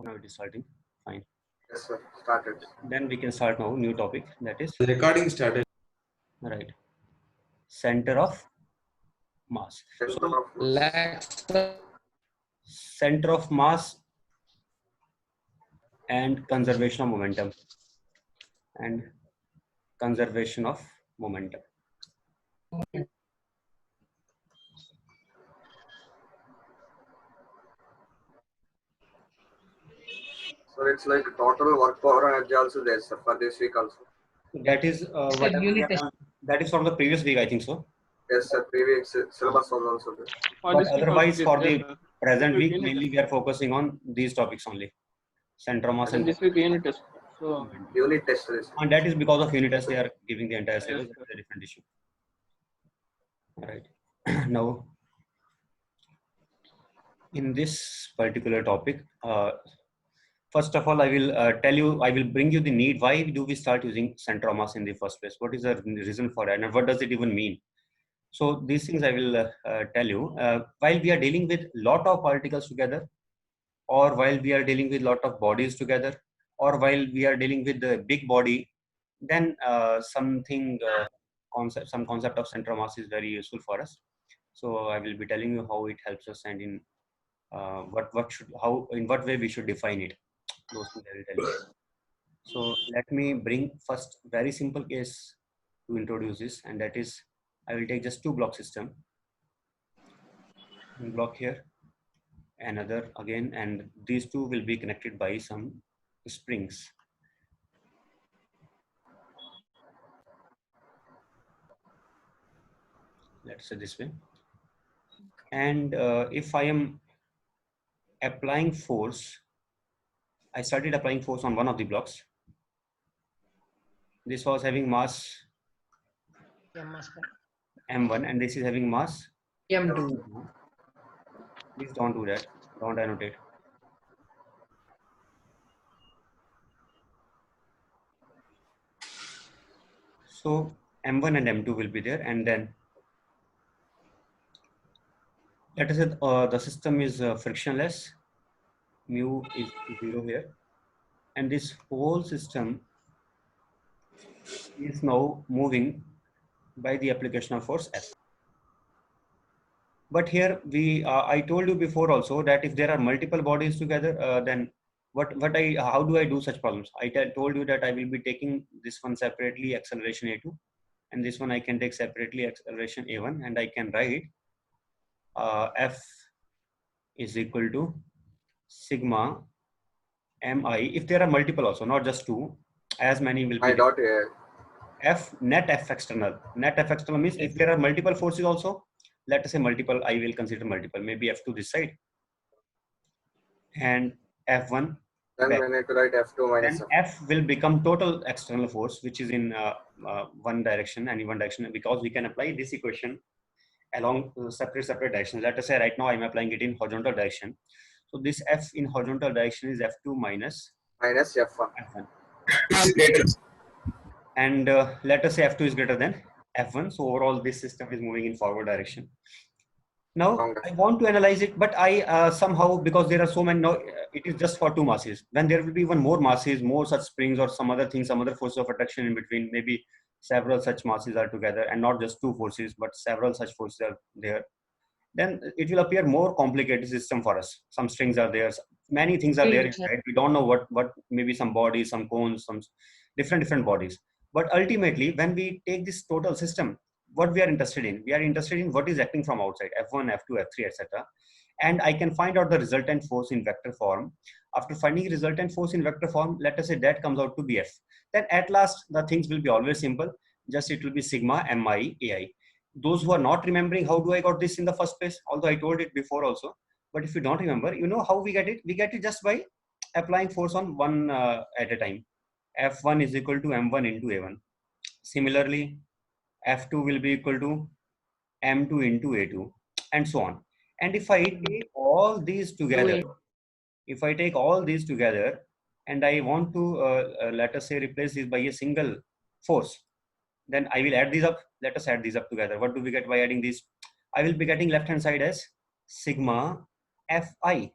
Now it is starting. Fine. Yes, sir. Started. Then we can start now. New topic, that is The recording started. right. Center of mass. Center So of mass. Lakhs center of mass and conservation of momentum and conservation of momentum. So it's like total work power energy also there, sir, for this week also. That is whatever we unit have test. done. That is from the previous week, I think so. Yes, sir. Previous syllabus was also there. For But this week also otherwise, it is for there, the sir. present This week week, unit mainly test. we are focusing on these topics only. Center of mass And and this week unit test. So Unit test is. and that is because of unit test they are giving the entire yes, syllabus. sir. That's a different issue. All right. Now, in this particular topic, first of all, I will I will bring you the need. Why do we start using center of mass in the first place? What is the reason for that, and what does it even mean? So these things I will tell you. While we are dealing with lot of particles together, or while we are dealing with lot of bodies together, or while we are dealing with the big body, then some concept of center of mass is very useful for us. So I will be telling you how it helps us, and in in what way we should define it. Those things I will tell you. So let me bring first very simple case to introduce this, and that is I will take just two block system. One block here, another again, and these two will be connected by some springs. Let's say this way. And if I am applying force, I started applying force on one of the blocks. This was having mass m1, and this is having mass M2. Please don't do that. Don't annotate. So m1 and m2 will be there, and then let us say the system is frictionless. Mu is 0 here, and this whole system is now moving by the application of force F. But here I told you before also that if there are multiple bodies together, then how do I do such problems? Told you that I will be taking this one separately, acceleration A2, and this one I can take separately, acceleration A1, and I can write F is equal to sigma mi. If there are multiple also, not just two, as many will be I there. dot A. F net F external. Net F external means if there are multiple forces also, let us say multiple, I will consider multiple, maybe F to this side and F1 Then back. we need to write F2 minus Then F. F will become total external force, which is in one direction, any one direction, because we can apply this equation along separate directions. Let us say right now I'm applying it in horizontal direction. So this F in horizontal direction is F2 minus Minus F1. F1. And let us say F2 is greater than F1. So overall this system is moving in forward direction. Now I want to analyze it, but I somehow, because there are so many, now it is just for two masses. When there will be even more masses, more such springs or some other things, some other forces of attraction in between, maybe several such masses are together, and not just two forces, but several such forces are there. Then it will appear more complicated system for us. Some strings are there, many things are there inside. We don't know what maybe some bodies, some cones, some different bodies. But ultimately, when we take this total system, what we are interested in, what is acting from outside, F1, F2, F3, etc. And I can find out the resultant force in vector form. After finding resultant force in vector form, let us say that comes out to be F. Then at last, the things will be always simple. Just it will be sigma mi ai. Those who are not remembering how do I got this in the first place, although I told it before also, but if you don't remember, you know how we get it. We get it just by applying force on one at a time. F1 is equal to m1 into a1. Similarly, F2 will be equal to m2 into a2, and so on. And if I take all these together, and I want to let us say replace this by a single force, then I will add these up. Let us add these up together. What do we get by adding these? I will be getting left hand side as sigma fi.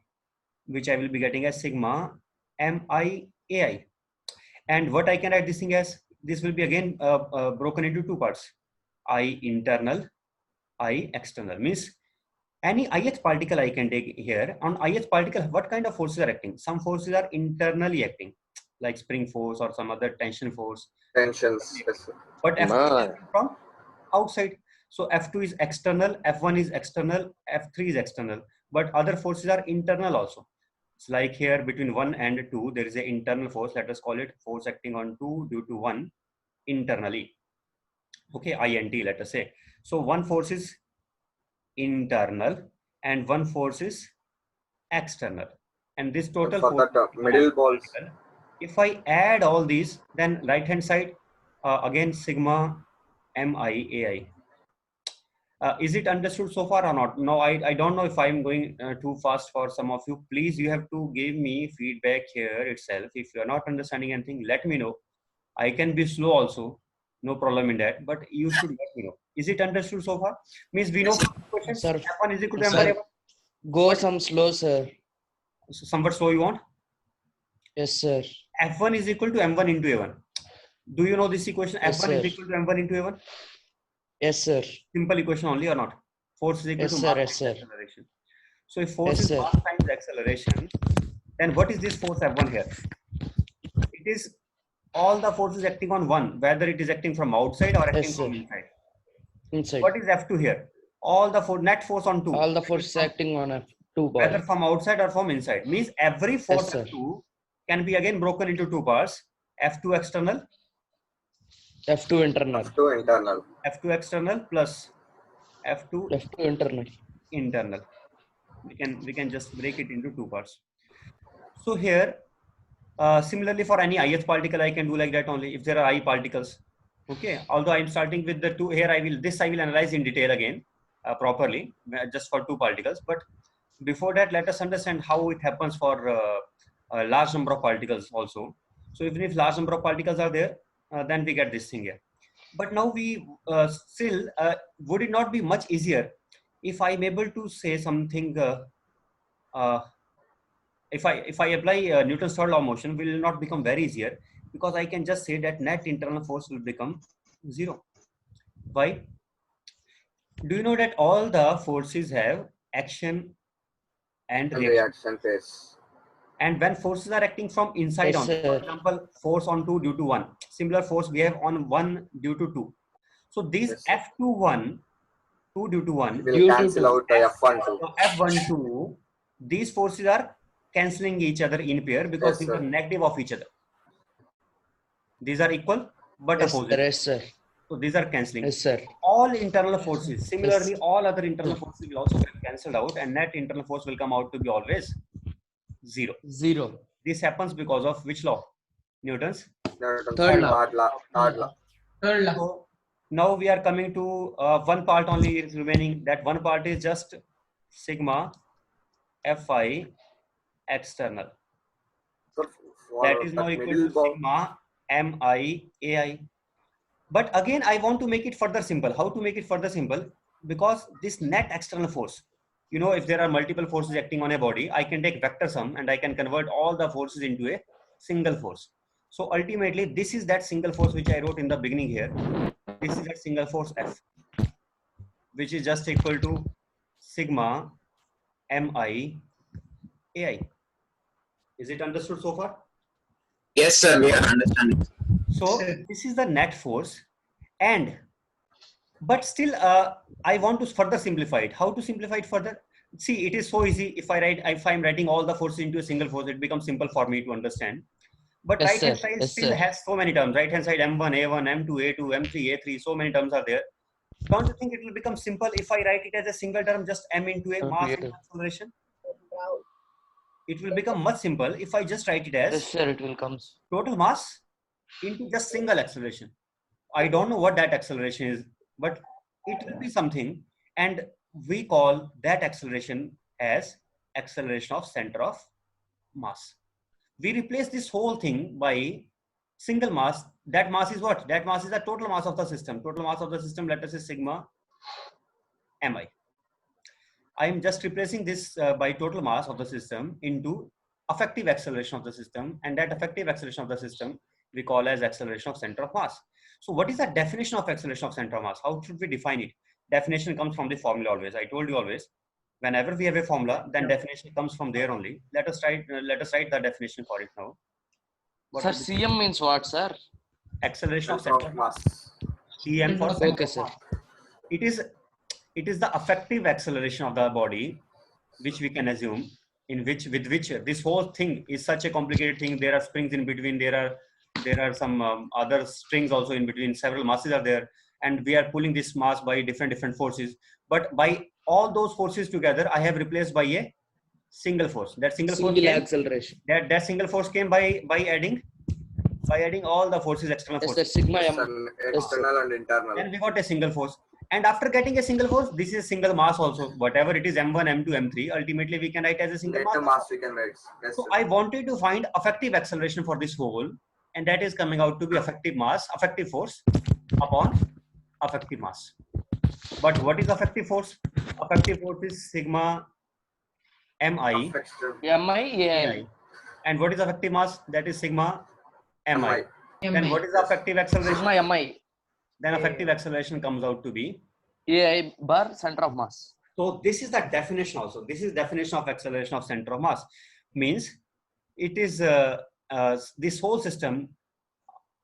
which I will be getting as sigma mi ai. And what I can write this thing as, this will be again broken into two parts, I internal, I external. Means any ith particle I can take here. On ith particle, what kind of forces are acting? Some forces are internally acting, like spring force or some other tension force. Tensions. Yes, sir. But F2 is from outside. So F2 is external, F1 is external, F3 is external. But other forces are internal also. It's like here between 1 and 2, there is an internal force. Let us call it force acting on 2 due to 1 internally. Okay, INT, let us say. So one force is internal and one force is external. And this total For force, that middle balls. if I add all these, then right hand side, again sigma MIAI. Is it understood so far or not? No, I don't know if I'm going too fast for some of you. Please, you have to give me feedback here itself. If you're not understanding anything, let me know. I can be slow also. No problem in that. But you should let me know. Is it understood so far? Means we know questions. Sir, F1 is equal to sir. M1. Go some slow, sir. So somewhat slow you want? Yes, sir. F1 is equal to M1 into A1. Do you know this equation? Yes, F1 is sir. equal to M1 into A1. Yes, sir. Simple equation only or not? Force is equal Yes, to sir. mass Yes, times sir. acceleration. So if force Yes, is sir. mass times acceleration, then what is this force F1 here? It is all the forces acting on one, whether it is acting from outside or acting Yes, from sir. inside. Inside. What is F2 here? All the net force on 2. All the forces acting on a two Whether body. from outside or from inside. Means every force Yes, sir. F2 can be again broken into two parts. F2 external, F2 internal. F2 internal. F2 external plus F2 F2 internal. internal. We can just break it into two parts. So here, similarly for any ith particle, I can do like that only if there are I particles. Okay. Although I'm starting with the two here, I will analyze in detail again properly just for two particles. But before that, let us understand how it happens for a large number of particles also. So even if large number of particles are there, then we get this thing here. But now we still, would it not be much easier if I'm able to say something, if I apply Newton's third law of motion, will not become very easier, because I can just say that net internal force will become 0. Why? Do you know that all the forces have action and And reaction? reaction phase. And when forces are acting from inside Yes, on, sir. for example, force on 2 due to 1, similar force we have on 1 due to 2. So these Yes, sir. F21, 2 due to 1, Will Due to cancel two. out F1 too. F12, these forces are cancelling each other in pair because Yes, these sir. are negative of each other. These are equal but Yes, sir. opposite. Yes, sir. So these are cancelling. Yes, sir. All internal forces, similarly, Yes. all other internal forces will also get cancelled out, and net internal force will come out to be always 0. 0. This happens because of which law? Newton's Newton's Third law. third law. Third law. So now we are coming to one part only is remaining. That one part is just sigma Fi external. So for That is now that equal middle to ball, sigma Mi Ai. But again, I want to make it further simple. How to make it further simple? Because this net external force, you know, if there are multiple forces acting on a body, I can take vector sum and I can convert all the forces into a single force. So ultimately, this is that single force which I wrote in the beginning here. This is that single force F, which is just equal to sigma Mi Ai. Is it understood so far? Yes, sir, we are understanding. So this is the net force, and but still I want to further simplify it. How to simplify it further? See, it is so easy. If I'm writing all the forces into a single force, it becomes simple for me to understand. But Yes, right hand sir. side Yes, still sir. has so many terms. Right hand side M1, A1, M2, A2, M3, A3, so many terms are there. Don't you think it will become simple if I write it as a single term, just M into a mass into acceleration? It will become much simple if I just write it Yes, as sir. It will come. total mass into just single acceleration. I don't know what that acceleration is, but it will be something, and we call that acceleration as acceleration of center of mass. We replace this whole thing by single mass. That mass is what? That mass is the total mass of the system. Total mass of the system, let us say sigma mi. I'm just replacing this by total mass of the system into effective acceleration of the system, and that effective acceleration of the system we call as acceleration of center of mass. So what is the definition of acceleration of center of mass? How should we define it? Definition comes from the formula always. I told you always, whenever we have a formula, then definition comes from there only. Let us write the definition for it now. What Sir, would be CM means what, sir? acceleration of Center center of of mass? mass. CM for center Okay, of sir. mass. It is the effective acceleration of the body, which we can assume, with which this whole thing is such a complicated thing. There are springs in between. There are some other strings also in between. Several masses are there, and we are pulling this mass by different forces. But by all those forces together, I have replaced by a single force. That single force Single came, acceleration. that single force came by adding all the forces, external Yes, sir. forces. Sigma Yes, M. and external and internal. Then we got a single force. And after getting a single force, this is a single mass also. Whatever it is, M1, M2, M3, ultimately we can write as a single Later mass. mass we can write. Yes, So sir. I wanted to find effective acceleration for this whole, and that is coming out to be effective mass, effective force upon effective mass. But what is effective force? Effective force is sigma mi. Affection. MI. And what is effective mass? That is sigma mi. Then what is the effective acceleration? Sigma MI. Then effective acceleration comes out to be. AI bar center of mass. So this is the definition also. This is definition of acceleration of center of mass. Means it is this whole system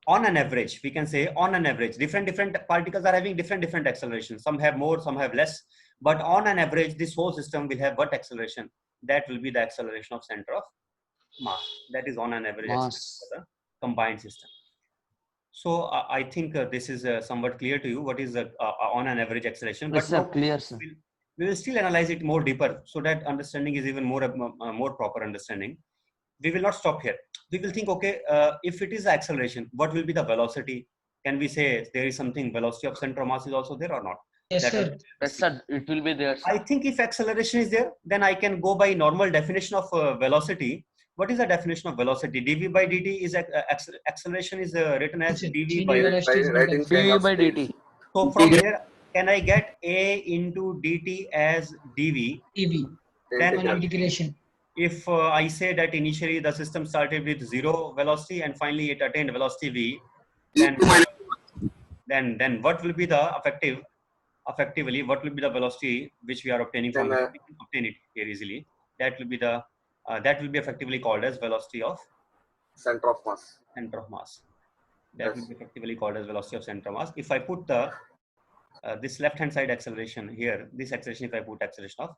on an average, we can say on an average, different particles are having different accelerations. Some have more, some have less. But on an average, this whole system will have what acceleration? That will be the acceleration of center of mass. That is on an average Mass. for the combined system. So I think this is somewhat clear to you. What is on an average acceleration? Yes, But sir. now Clear, sir. we will still analyze it more deeper, so that understanding is even more proper understanding. We will not stop here. We will think, okay, if it is acceleration, what will be the velocity? Can we say there is something velocity of center of mass is also there or not? Yes, That sir. is- Yes, sir. It will be there, sir. I think if acceleration is there, then I can go by normal definition of velocity. What is the definition of velocity? dv by dt is acceleration is written as Yes, sir. dv Change by. in velocity is Writing mental. chain dv of by speed. dt. So from here, can I get a into dt as dv? EV. Then On integration. if I say that initially the system started with 0 velocity and finally it attained velocity v, then what will be the effectively what will be the velocity which we are obtaining from Then, it? We can obtain it here easily. That will be effectively called as velocity of Center of mass. center of mass. That will Yes. be effectively called as velocity of center of mass. If I put the this left hand side acceleration here, this acceleration, if I put acceleration of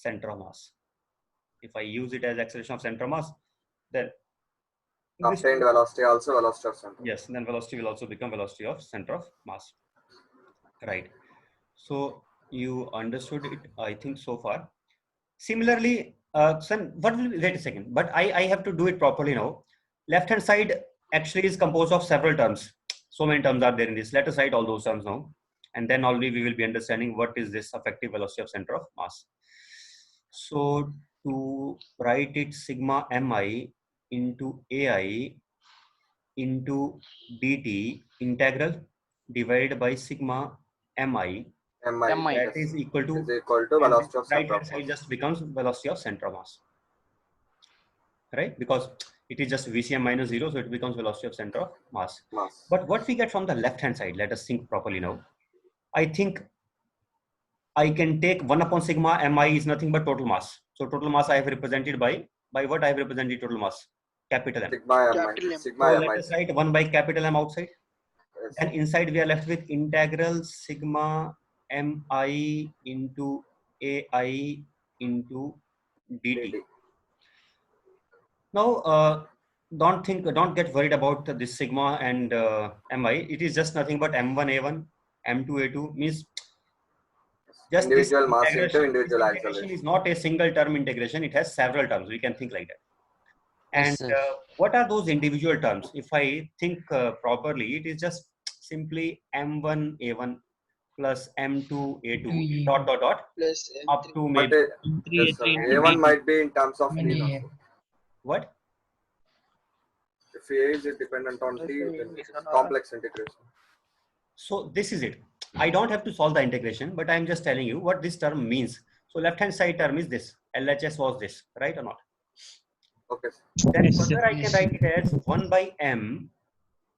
center of mass, if I use it as acceleration of center of mass, then this, Obtained velocity also velocity of center. yes, then velocity will also become velocity of center of mass. Right. So you understood it, I think, so far. Similarly, son, what will wait a second, but I have to do it properly now. Left hand side actually is composed of several terms. So many terms are there in this. Let us write all those terms now, and then only we will be understanding what is this effective velocity of center of mass. So to write it, sigma mi into ai into dt integral divided by sigma mi. Mi. MI. That is equal to, Is equal to velocity of right center hand of side mass. just becomes velocity of center of mass, right? Because it is just VCM minus 0, so it becomes velocity of center of mass. Mass. But what we get from the left hand side, let us think properly now. I think I can take 1 upon sigma mi is nothing but total mass. So total mass I have represented by what I have represented total mass? Capital M. Sigma Capital mi. M. Sigma So let mi. us write 1 by capital M outside. Yes. And inside we are left with integral sigma mi into ai into dt. dt. Now, don't get worried about this sigma and mi. It is just nothing but m1a1, m2a2, means just this Individual mass integration. into individual This integration acceleration. is not a single term integration. It has several terms. We can think like that. Yes, And sir. what are those individual terms? If I think properly, it is just simply m1a1 plus m2a2 dot dot dot Plus up to But maybe yes, sir. A1 might be in terms of t. also. what? If A is dependent on t, then it's complex integration. So this is it. I don't have to solve the integration, but I'm just telling you what this term means. So left hand side term is this. LHS was this, right or not? Okay. Then Yes, further sir. I can write it as 1 by m.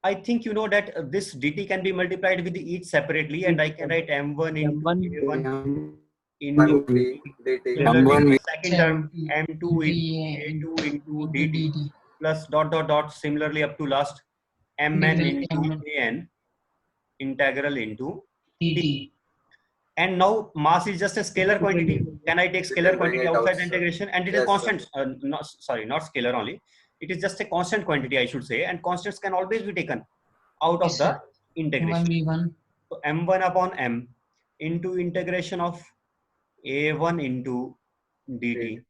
I think you know that this dt can be multiplied with each separately, and I can write m1 into a1 into M1 v dt. similarly M1 the with second term m2 into a2 into dt plus dot dot dot similarly up to last mn into an integral into t. And now mass is just a scalar quantity. Can I take You scalar can bring quantity it outside out, the sir. integration? And it is Yes, constant. Not scalar only. It is just a constant quantity, I should say. And constants can always be taken out of the integration. So m1 upon m into integration of a1 into dt.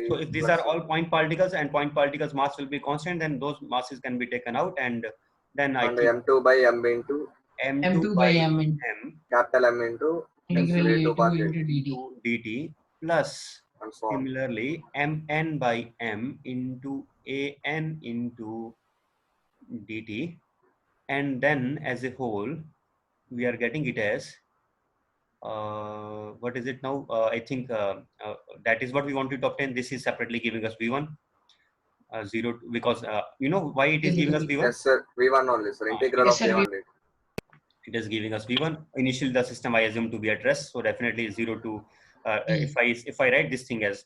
So if these are all point particles and point particles mass will be constant, then those masses can be taken out, and then I and keep M2 by M into m2 by m capital M into Integral A2 by A2 dt into dt plus and so on. similarly mn by m into an into dt, and then as a whole we are getting it as what is it now? I think that is what we wanted to obtain. This is separately giving us v1 0 because you know why it is giving us v1. Yes, sir. V1 only, sir. Integral Yes, of sir, A1 dt. It is giving us v1. Initially the system I assume to be at rest, so definitely 0 to if I write this thing as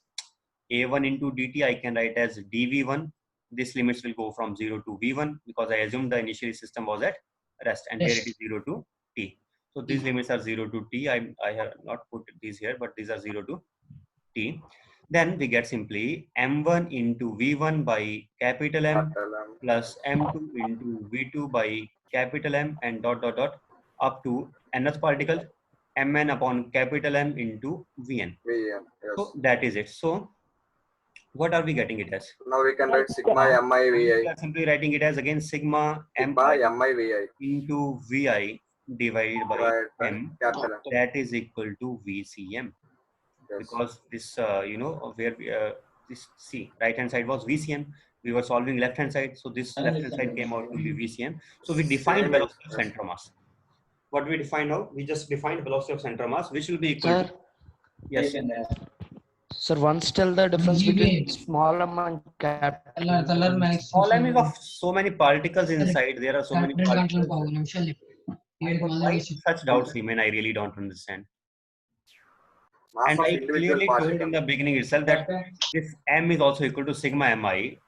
a1 into dt, I can write as dv1. This limits will go from 0 to v1 because I assume the initial system was at rest, and here it is 0 to t. So these limits are 0 to t. I have not put these here, but these are 0 to t. Then we get simply m1 into v1 by capital M Capital M. plus m2 into v2 by capital M and dot dot dot up to nth particle mn upon capital M into vn. Vn. Yes. So that is it. So what are we getting it as? Now we can write sigma mi We vi. are simply writing it as again sigma Sigma mi mi vi into vi divided by divided by m, capital M. that is equal to vcm. Yes. Because this you know where we, this C right hand side was VCM, we were solving left hand side, so this left hand side came out to be VCM. So we defined Same velocity of is- center of mass. What we define now? We just defined velocity of center of mass, which will be equal Sir, to yes. sir, once tell the difference between small m and capital M. Small m is of so many particles inside. There are so many particles. Why such doubts remain? I really don't understand. Mass And of I individual clearly told in particle. the beginning itself that this m is also equal to sigma mi.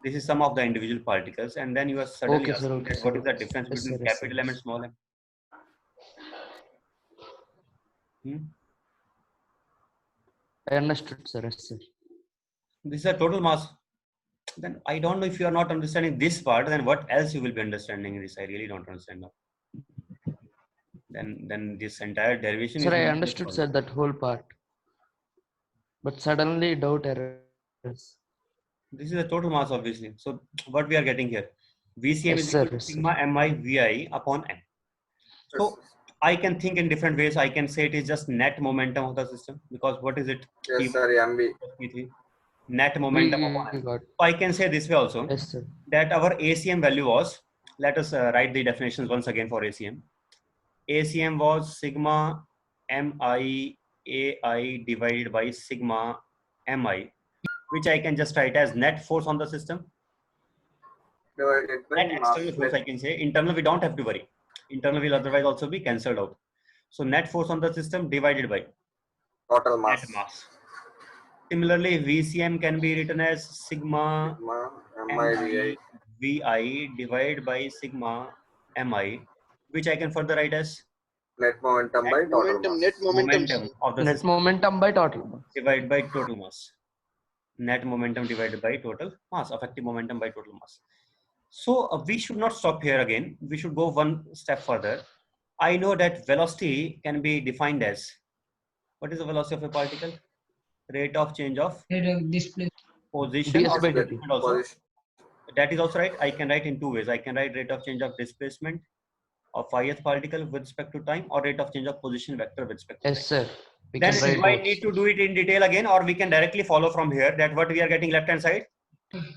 This is sum of the individual particles, and then you are suddenly Okay, sir, asking okay, that what sir, is the okay, difference yes, between sir, yes, capital sir. M and small m? I understood, sir. Yes, sir. This is a total mass. Then I don't know if you are not understanding this part. Then what else you will be understanding in this? I really don't understand now. Then this entire derivation Sir, is I not understood, possible. sir, that whole part. But suddenly doubt errors. This is a total mass, obviously. So what we are getting here, VCM Yes, is sir, equal to yes, sir. sigma mi vi upon m. So I can think in different ways. I can say it is just net momentum of the system, because what is it? Yes, sir. MV. P3, net momentum upon We m. got. So I can say this way also, Yes, sir. that our ACM value was, let us write the definitions once again for ACM. ACM was sigma mi ai divided by sigma mi, which I can just write as net force on the system. Divided by Net mass. external force, I can say. Internal, we don't have to worry. Internal will otherwise also be cancelled out. So net force on the system divided by Total mass. net mass. Similarly, VCM can be written as sigma Sigma mi vi. vi divided by sigma mi, which I can further write as Net momentum by total mass. Net momentum. of the Net system momentum by total mass. divided by total mass. Net momentum divided by total mass, effective momentum by total mass. So we should not stop here again. We should go one step further. I know that velocity can be defined as, what is the velocity of a particle? Rate of change of position ds or by dt. displacement also. Position. That is also right. I can write in two ways. I can write rate of change of displacement of ith particle with respect to time, or rate of change of position vector with respect to time. Yes, sir. We Then can do write I both. need to do it in detail again, or we can directly follow from here that what we are getting left hand side,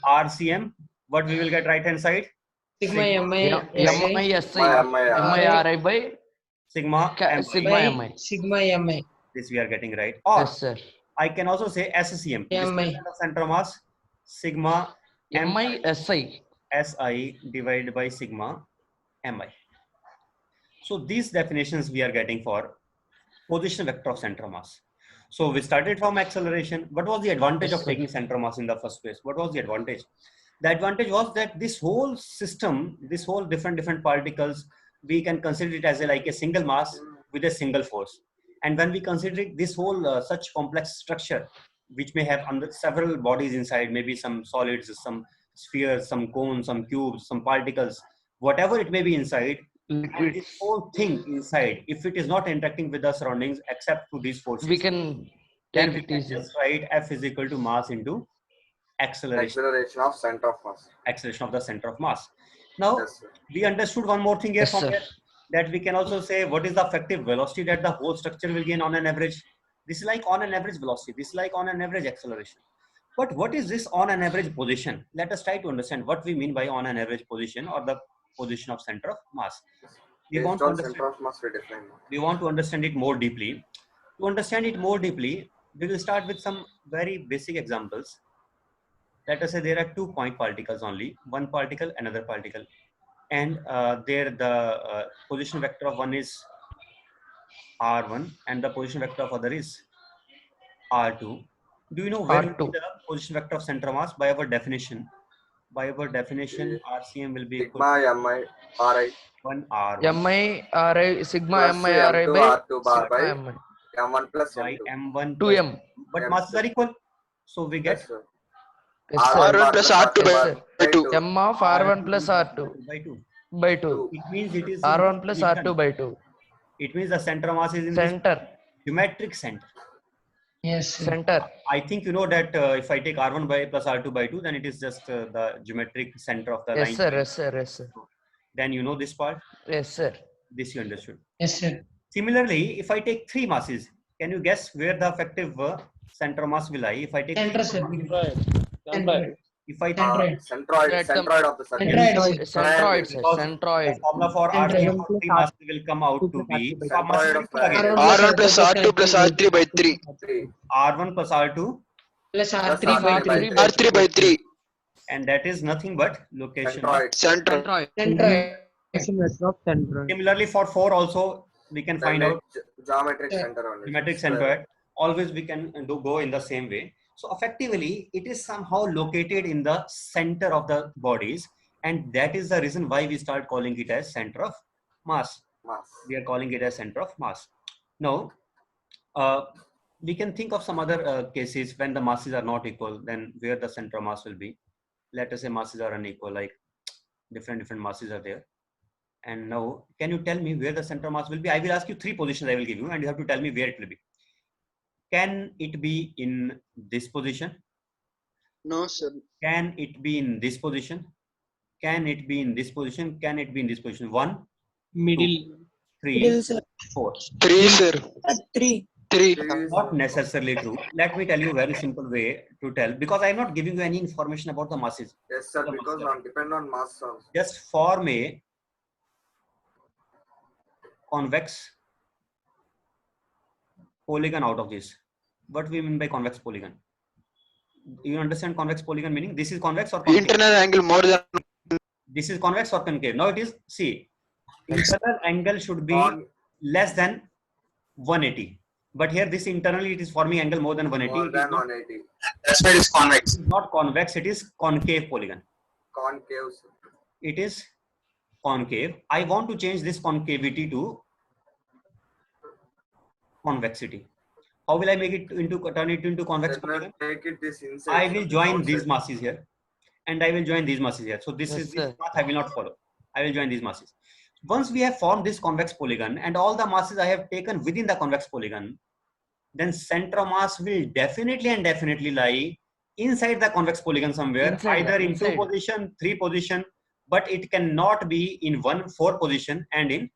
RCM, what we will get right hand side, Sigma mi Mi SI Mi MIRI by sigma mi. sigma MI. sigma mi. This we are getting right. Or Yes, sir. I can also say SCM. This is MI. the center of mass sigma MISI. SI divided by sigma MI. So these definitions we are getting for position vector of center of mass. So we started from acceleration. What was the advantage Yes, of sir. taking center of mass in the first place? What was the advantage? The advantage was that this whole system, this whole different particles, we can consider it as like a single mass with a single force. And when we consider it, this whole such complex structure, which may have under several bodies inside, maybe some solids, some spheres, some cones, some cubes, some particles, whatever it may be inside, and Liquids. this whole thing inside, if it is not interacting with the surroundings except through these forces, We can then take we it can easy. just write F is equal to mass into acceleration, Acceleration of center of mass. acceleration of the center of mass. Now, Yes, sir. we understood one more thing here Yes, from sir. here, that we can also say what is the effective velocity that the whole structure will gain on an average. This is like on an average velocity. This is like on an average acceleration. But what is this on an average position? Let us try to understand what we mean by on an average position or the position of center of mass. We Based want to on understand. center of mass we define. We want to understand it more deeply. To understand it more deeply, we will start with some very basic examples. Let us say there are 2 point particles only, one particle, another particle, and there the position vector of one is r1 and the position vector of other is r2. Do you know where will be R2. the position vector of center of mass? By our definition, RCM will be equal Sigma mi ri to 1 r1 MIRI, sigma plus MIRI m2 by r2 bar by sigma MI. m1 plus by m2. m1 plus 2M. but M2. masses are equal, so we get Yes, sir. Yes, sir. R1 R1 bar plus plus R2 R2 Yes, bar sir. by 2. M of R1 plus R2 by 2. by 2. 2. It means it is in R1 which plus position? R2 by 2. It means the center of mass is in this Center. geometric center. Yes, sir. Center. I think you know that if I take R1 by plus R2 by 2, then it is just the geometric center of the Yes, line. sir. Yes, sir. Yes, sir. Then you know this part. Yes, sir. This you understood. Yes, sir. Similarly, if I take 3 masses, can you guess where the effective center of mass will lie? If I take Center, three sir. masses, Centroid. if I take Centroid. Centroid, At the- centroid of the circle. Centroid. Centroid, sir. because Centroid. the formula for Centroid. RCM for 3 masses will come out to be Centroid of triangle. R1 plus R2 plus R3 by 3. 3 R1 plus R2, Plus plus R3 by R3 by 3. 3. R3 by 3. and that is nothing but location of. Centroid. Center. Centroid. Centroid. Similarly, for 4 also we can Then find out geometric Yeah. center only. geometric Square. centroid. Always we can go in the same way. So effectively, it is somehow located in the center of the bodies, and that is the reason why we start calling it as center of mass. Mass. We are calling it as center of mass. Now, we can think of some other cases when the masses are not equal, then where the center of mass will be. Let us say masses are unequal, like different masses are there. And now, can you tell me where the center of mass will be? I will ask you 3 positions I will give you, and you have to tell me where it will be. Can it be in this position? No, sir. Can it be in this position? Can it be in this position? Can it be in this position? 1, Middle. 3, 4. 3, sir. 3. 3. Not necessarily true. Let me tell you a very simple way to tell, because I'm not giving you any information about the masses. Yes, sir. Because I'm depend on mass also. Just form a convex polygon out of this. What we mean by convex polygon? You understand convex polygon meaning? This is convex or concave? Internal angle more than This is convex or concave? Now it is, see, internal angle should be Con- less than 180. But here this internally it is forming angle more than 180. more It is than not- 180. that's why it's convex. it is not convex, it is concave polygon. Concave. Sir. It is concave. I want to change this concavity to convexity. How will I make it into, turn it into convex Then polygon? take it this inside. I will join outside. these masses here, and I will join these masses here. So this Yes, is this sir. path I will not follow. I will join these masses. Once we have formed this convex polygon and all the masses I have taken within the convex polygon, then center of mass will definitely lie inside the convex polygon somewhere, Inside, either in inside. 2 position, 3 position, but it cannot be in 4 position and in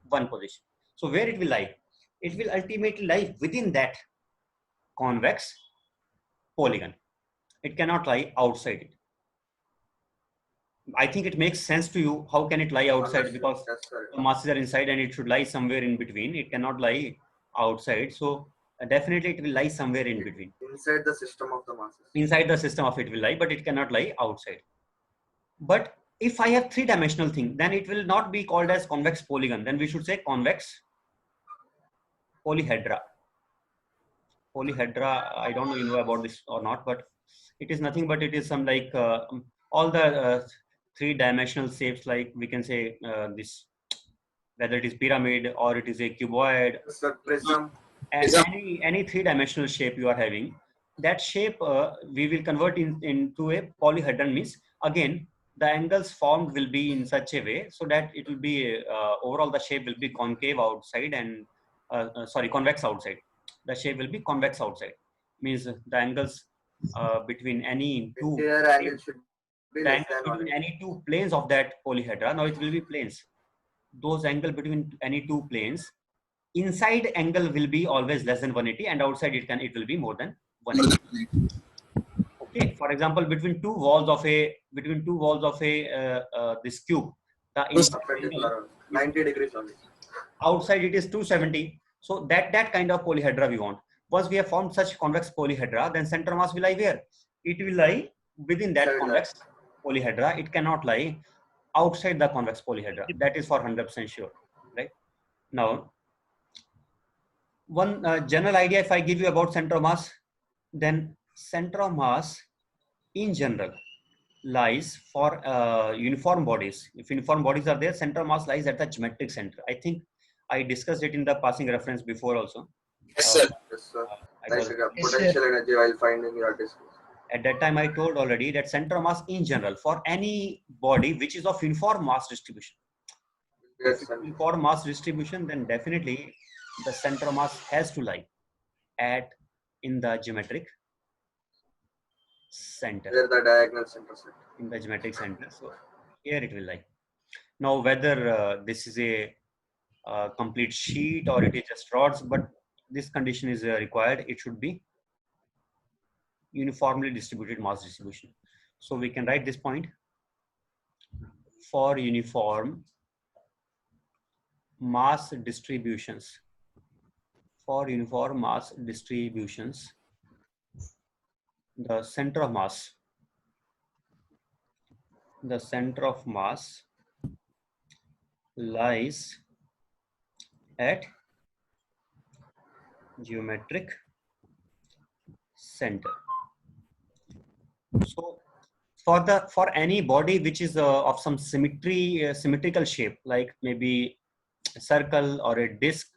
1 position. So where it will lie? It will ultimately lie within that convex polygon. It cannot lie outside it. I think it makes sense to you. How can it lie outside? Understood. Because Yes, sir. the masses are inside and it should lie somewhere in between. It cannot lie outside. So definitely it will lie somewhere in between. Inside the system of the masses. Inside the system of it will lie, but it cannot lie outside. But if I have three-dimensional thing, then it will not be called as convex polygon. Then we should say convex polyhedra. Polyhedra, I don't know you know about this or not, but it is nothing but it is some like all the three-dimensional shapes, like we can say this, whether it is pyramid or it is a cuboid, Sir, prism. and any three-dimensional shape you are having, that shape we will convert into a polyhedron. Means again the angles formed will be in such a way so that it will be overall the shape will be concave outside and convex outside. The shape will be convex outside. Means the angles between any two Interior angle should be the less angle than between 180. any two planes of that polyhedra. Now it will be planes. Those angle between any two planes, inside angle will be always less than 180, and outside it will be more than 180. Okay. For example, between two walls of a this cube, the inside angle, Perpendicular, 90 degrees only. outside it is 270. So that kind of polyhedra we want. Once we have formed such convex polyhedra, then center mass will lie where? It will lie within that Inside convex polyhedra. It cannot lie outside the convex polyhedra. That is for 100% sure, right? Now, one general idea if I give you about center of mass, then center of mass in general lies for uniform bodies. If uniform bodies are there, center of mass lies at the geometric center. I think I discussed it in the passing reference before also. Yes, sir. Yes, sir. I Like was, potential energy while finding your distance. at that time I told already that center of mass in general for any body which is of uniform mass distribution. Yes, If sir. it's uniform mass distribution, then definitely the center of mass has to lie in the geometric center. Where the diagonal center set. In the geometric center. So here it will lie. Now whether this is a complete sheet or it is just rods, but this condition is required. It should be uniformly distributed mass distribution. So we can write this point: for uniform mass distributions. For uniform mass distributions, the center of mass lies at geometric center. So for any body which is of some symmetrical shape, like maybe a circle or a disc,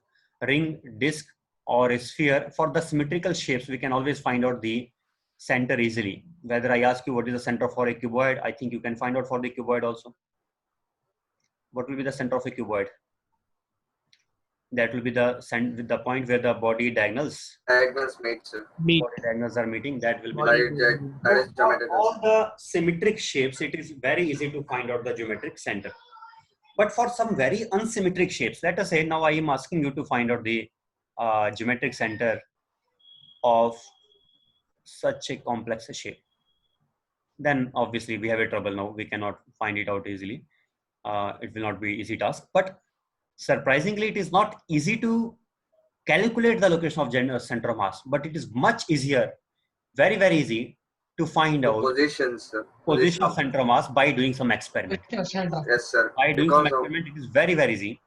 ring, disc, or a sphere, for the symmetrical shapes we can always find out the center easily. Whether I ask you what is the center for a cuboid, I think you can find out for the cuboid also. What will be the center of a cuboid? That will be the point where the body diagonals meet, sir. Meet. body diagonals are meeting. That will be That is for geometric. all the symmetric shapes, it is very easy to find out the geometric center. But for some very unsymmetric shapes, let us say now I am asking you to find out the geometric center of such a complex shape. Then obviously we have a trouble now. We cannot find it out easily. It will not be easy task. But surprisingly, it is not easy to calculate the location of center of mass. But it is much easier, very, very easy to find out Positions, sir. position of center of mass by doing some experiment. Yes, sir. By doing some Because of experiment, it is very, very easy.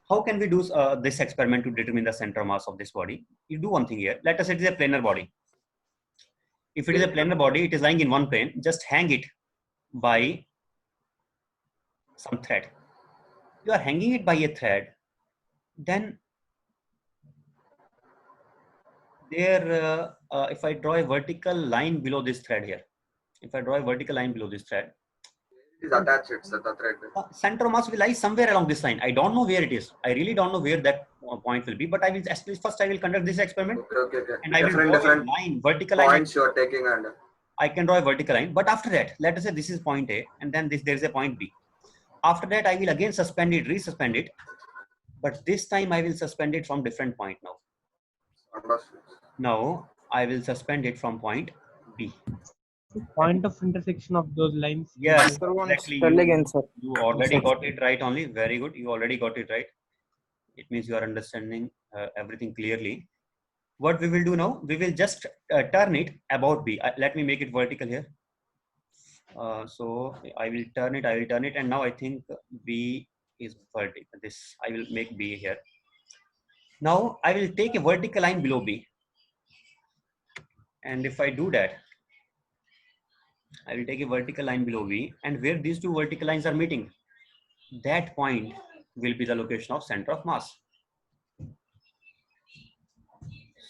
How can we do this experiment to determine the center of mass of this body? You do one thing here. Let us say it is a planar body. If it is a planar body, it is lying in one plane. Just hang it by some thread. You are hanging it by a thread. Then there, if I draw a vertical line below this thread here, if I draw a vertical line below this thread, it is attached, sir, the thread. center of mass will lie somewhere along this line. I don't know where it is. I really don't know where that point will be, but I will first I will conduct this experiment. Okay. And I will draw Different a line, vertical line. points you are taking and I can draw a vertical line, but after that, let us say this is point A, and then there is a point B. After that, I will again suspend it, resuspend it, but this time I will suspend it from different point now. understood. Now I will suspend it from point B. Point of intersection of those lines. Yes, Sir, one exactly. spell again, sir. You already got it right only. Very good. You already got it right. It means you are understanding everything clearly. what we will do now, we will just turn it about B. Let me make it vertical here. So I will turn it, and now I think B is vertical. This I will make B here. Now I will take a vertical line below B, and if I do that, I will take a vertical line below B, and where these two vertical lines are meeting, that point will be the location of center of mass.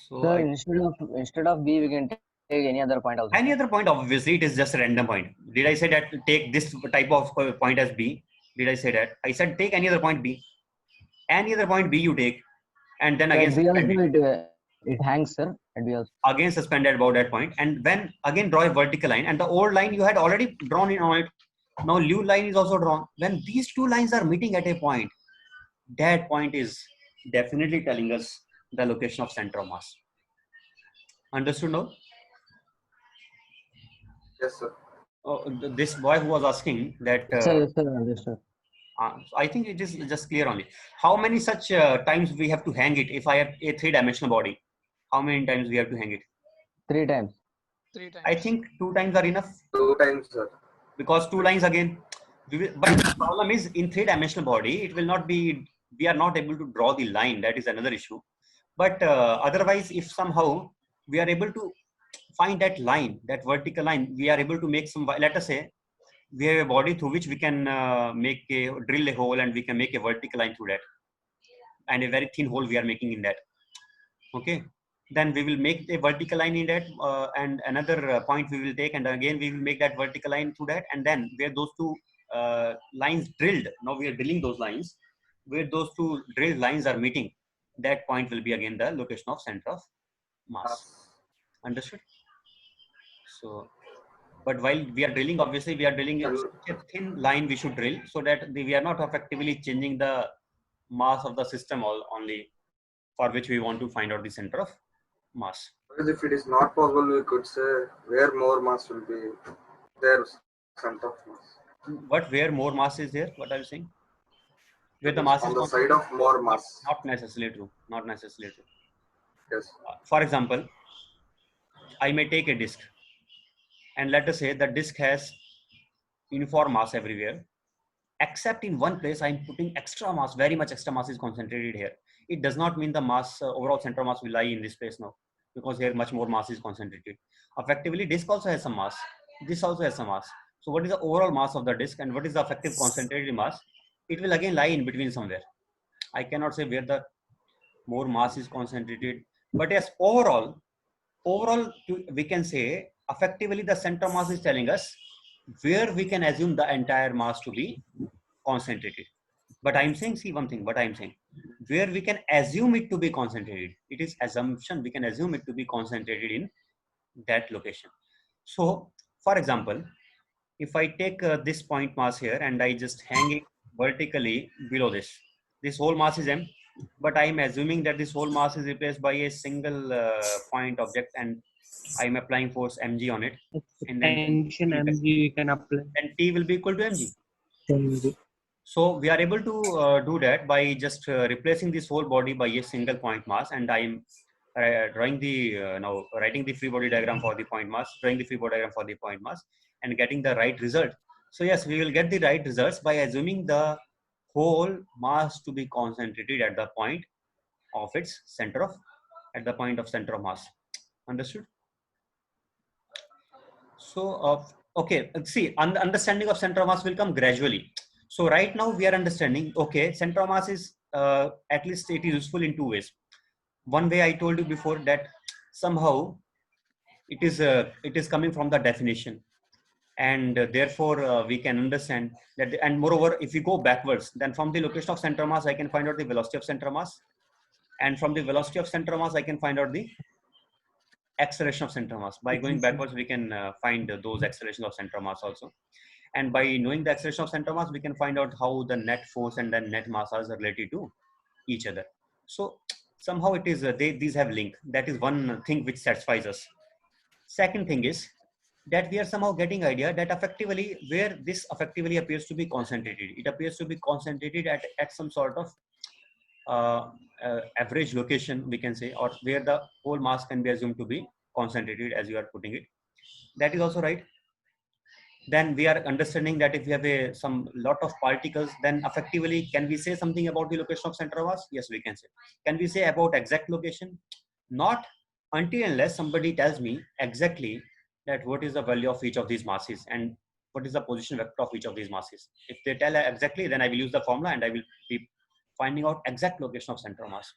So Sir, instead of B, we can take any other point also. any other point, obviously it is just a random point. Did I say that take this type of point as B? Did I say that? I said take any other point B. Any other point B you take, and then again suspend it. It hangs, sir. At B also. Again suspended about that point, and when again draw a vertical line, and the old line you had already drawn in on it. Now new line is also drawn. When these two lines are meeting at a point, that point is definitely telling us the location of center of mass. Understood now? Yes, sir. This boy who was asking that. Yes, sir. Understood. So I think it is just clear only. How many such times we have to hang it if I have a three-dimensional body? How many times we have to hang it? 3 times. 3 times. I think 2 times are enough. 2 times, sir. Because 2 lines again. But the problem is in three-dimensional body, it will not be, we are not able to draw the line. That is another issue. But otherwise, if somehow we are able to find that line, that vertical line, we are able to make some, let us say, we have a body through which we can drill a hole, and we can make a vertical line through that. And a very thin hole we are making in that. Okay. Then we will make a vertical line in that, and another point we will take, and again we will make that vertical line through that, and then where those two lines drilled, now we are drilling those lines, where those two drilled lines are meeting, that point will be again the location of center of mass. Understood? So, but while we are drilling, obviously we are drilling a thin line we should drill, so that we are not effectively changing the mass of the system only, for which we want to find out the center of mass. Because if it is not possible, we could say where more mass will be there, center of mass. What, where more mass is there? What are you saying? Where the mass on is the side of more mass. Not necessarily true. Not necessarily true. Yes. For example, I may take a disk, and let us say the disk has uniform mass everywhere, except in one place I'm putting extra mass, very much extra mass is concentrated here. It does not mean the mass, overall center of mass will lie in this place now, because here much more mass is concentrated. Effectively, disk also has some mass. This also has some mass. So what is the overall mass of the disk, and what is the effective concentrated mass? It will again lie in between somewhere. I cannot say where the more mass is concentrated, but yes, overall we can say effectively the center mass is telling us where we can assume the entire mass to be concentrated. But I'm saying, see one thing, what I'm saying, where we can assume it to be concentrated. It is assumption, we can assume it to be concentrated in that location. So, for example, if I take this point mass here and I just hang it vertically below this whole mass is M, but I'm assuming that this whole mass is replaced by a single point object, and I'm applying force mg on it. And then tension mg we can apply. And T will be equal to mg. MG. So we are able to do that by just replacing this whole body by a single point mass, and I'm drawing the now writing the free body diagram for the point mass, drawing the free body diagram for the point mass, and getting the right result. So yes, we will get the right results by assuming the whole mass to be concentrated at the point of its center of, at the point of center of mass. Understood? So okay, see, understanding of center of mass will come gradually. So right now we are understanding, okay, center of mass is at least it is useful in two ways. One way I told you before, that somehow it is coming from the definition, and therefore we can understand that. And moreover, if we go backwards, then from the location of center of mass I can find out the velocity of center of mass, and from the velocity of center of mass I can find out the acceleration of center of mass. By going backwards we can find those accelerations of center of mass also, and by knowing the acceleration of center of mass we can find out how the net force and the net mass are related to each other. So somehow it is these have link. That is one thing which satisfies us. Second thing is that we are somehow getting idea that effectively where this effectively appears to be concentrated, it appears to be concentrated at some sort of average location, we can say, or where the whole mass can be assumed to be concentrated as you are putting it. That is also right. Then we are understanding that if we have some lot of particles, then effectively, can we say something about the location of center of mass? Yes, we can say. Can we say about exact location? Not until unless somebody tells me exactly that what is the value of each of these masses and what is the position vector of each of these masses. If they tell exactly, then I will use the formula and I will be finding out exact location of center of mass.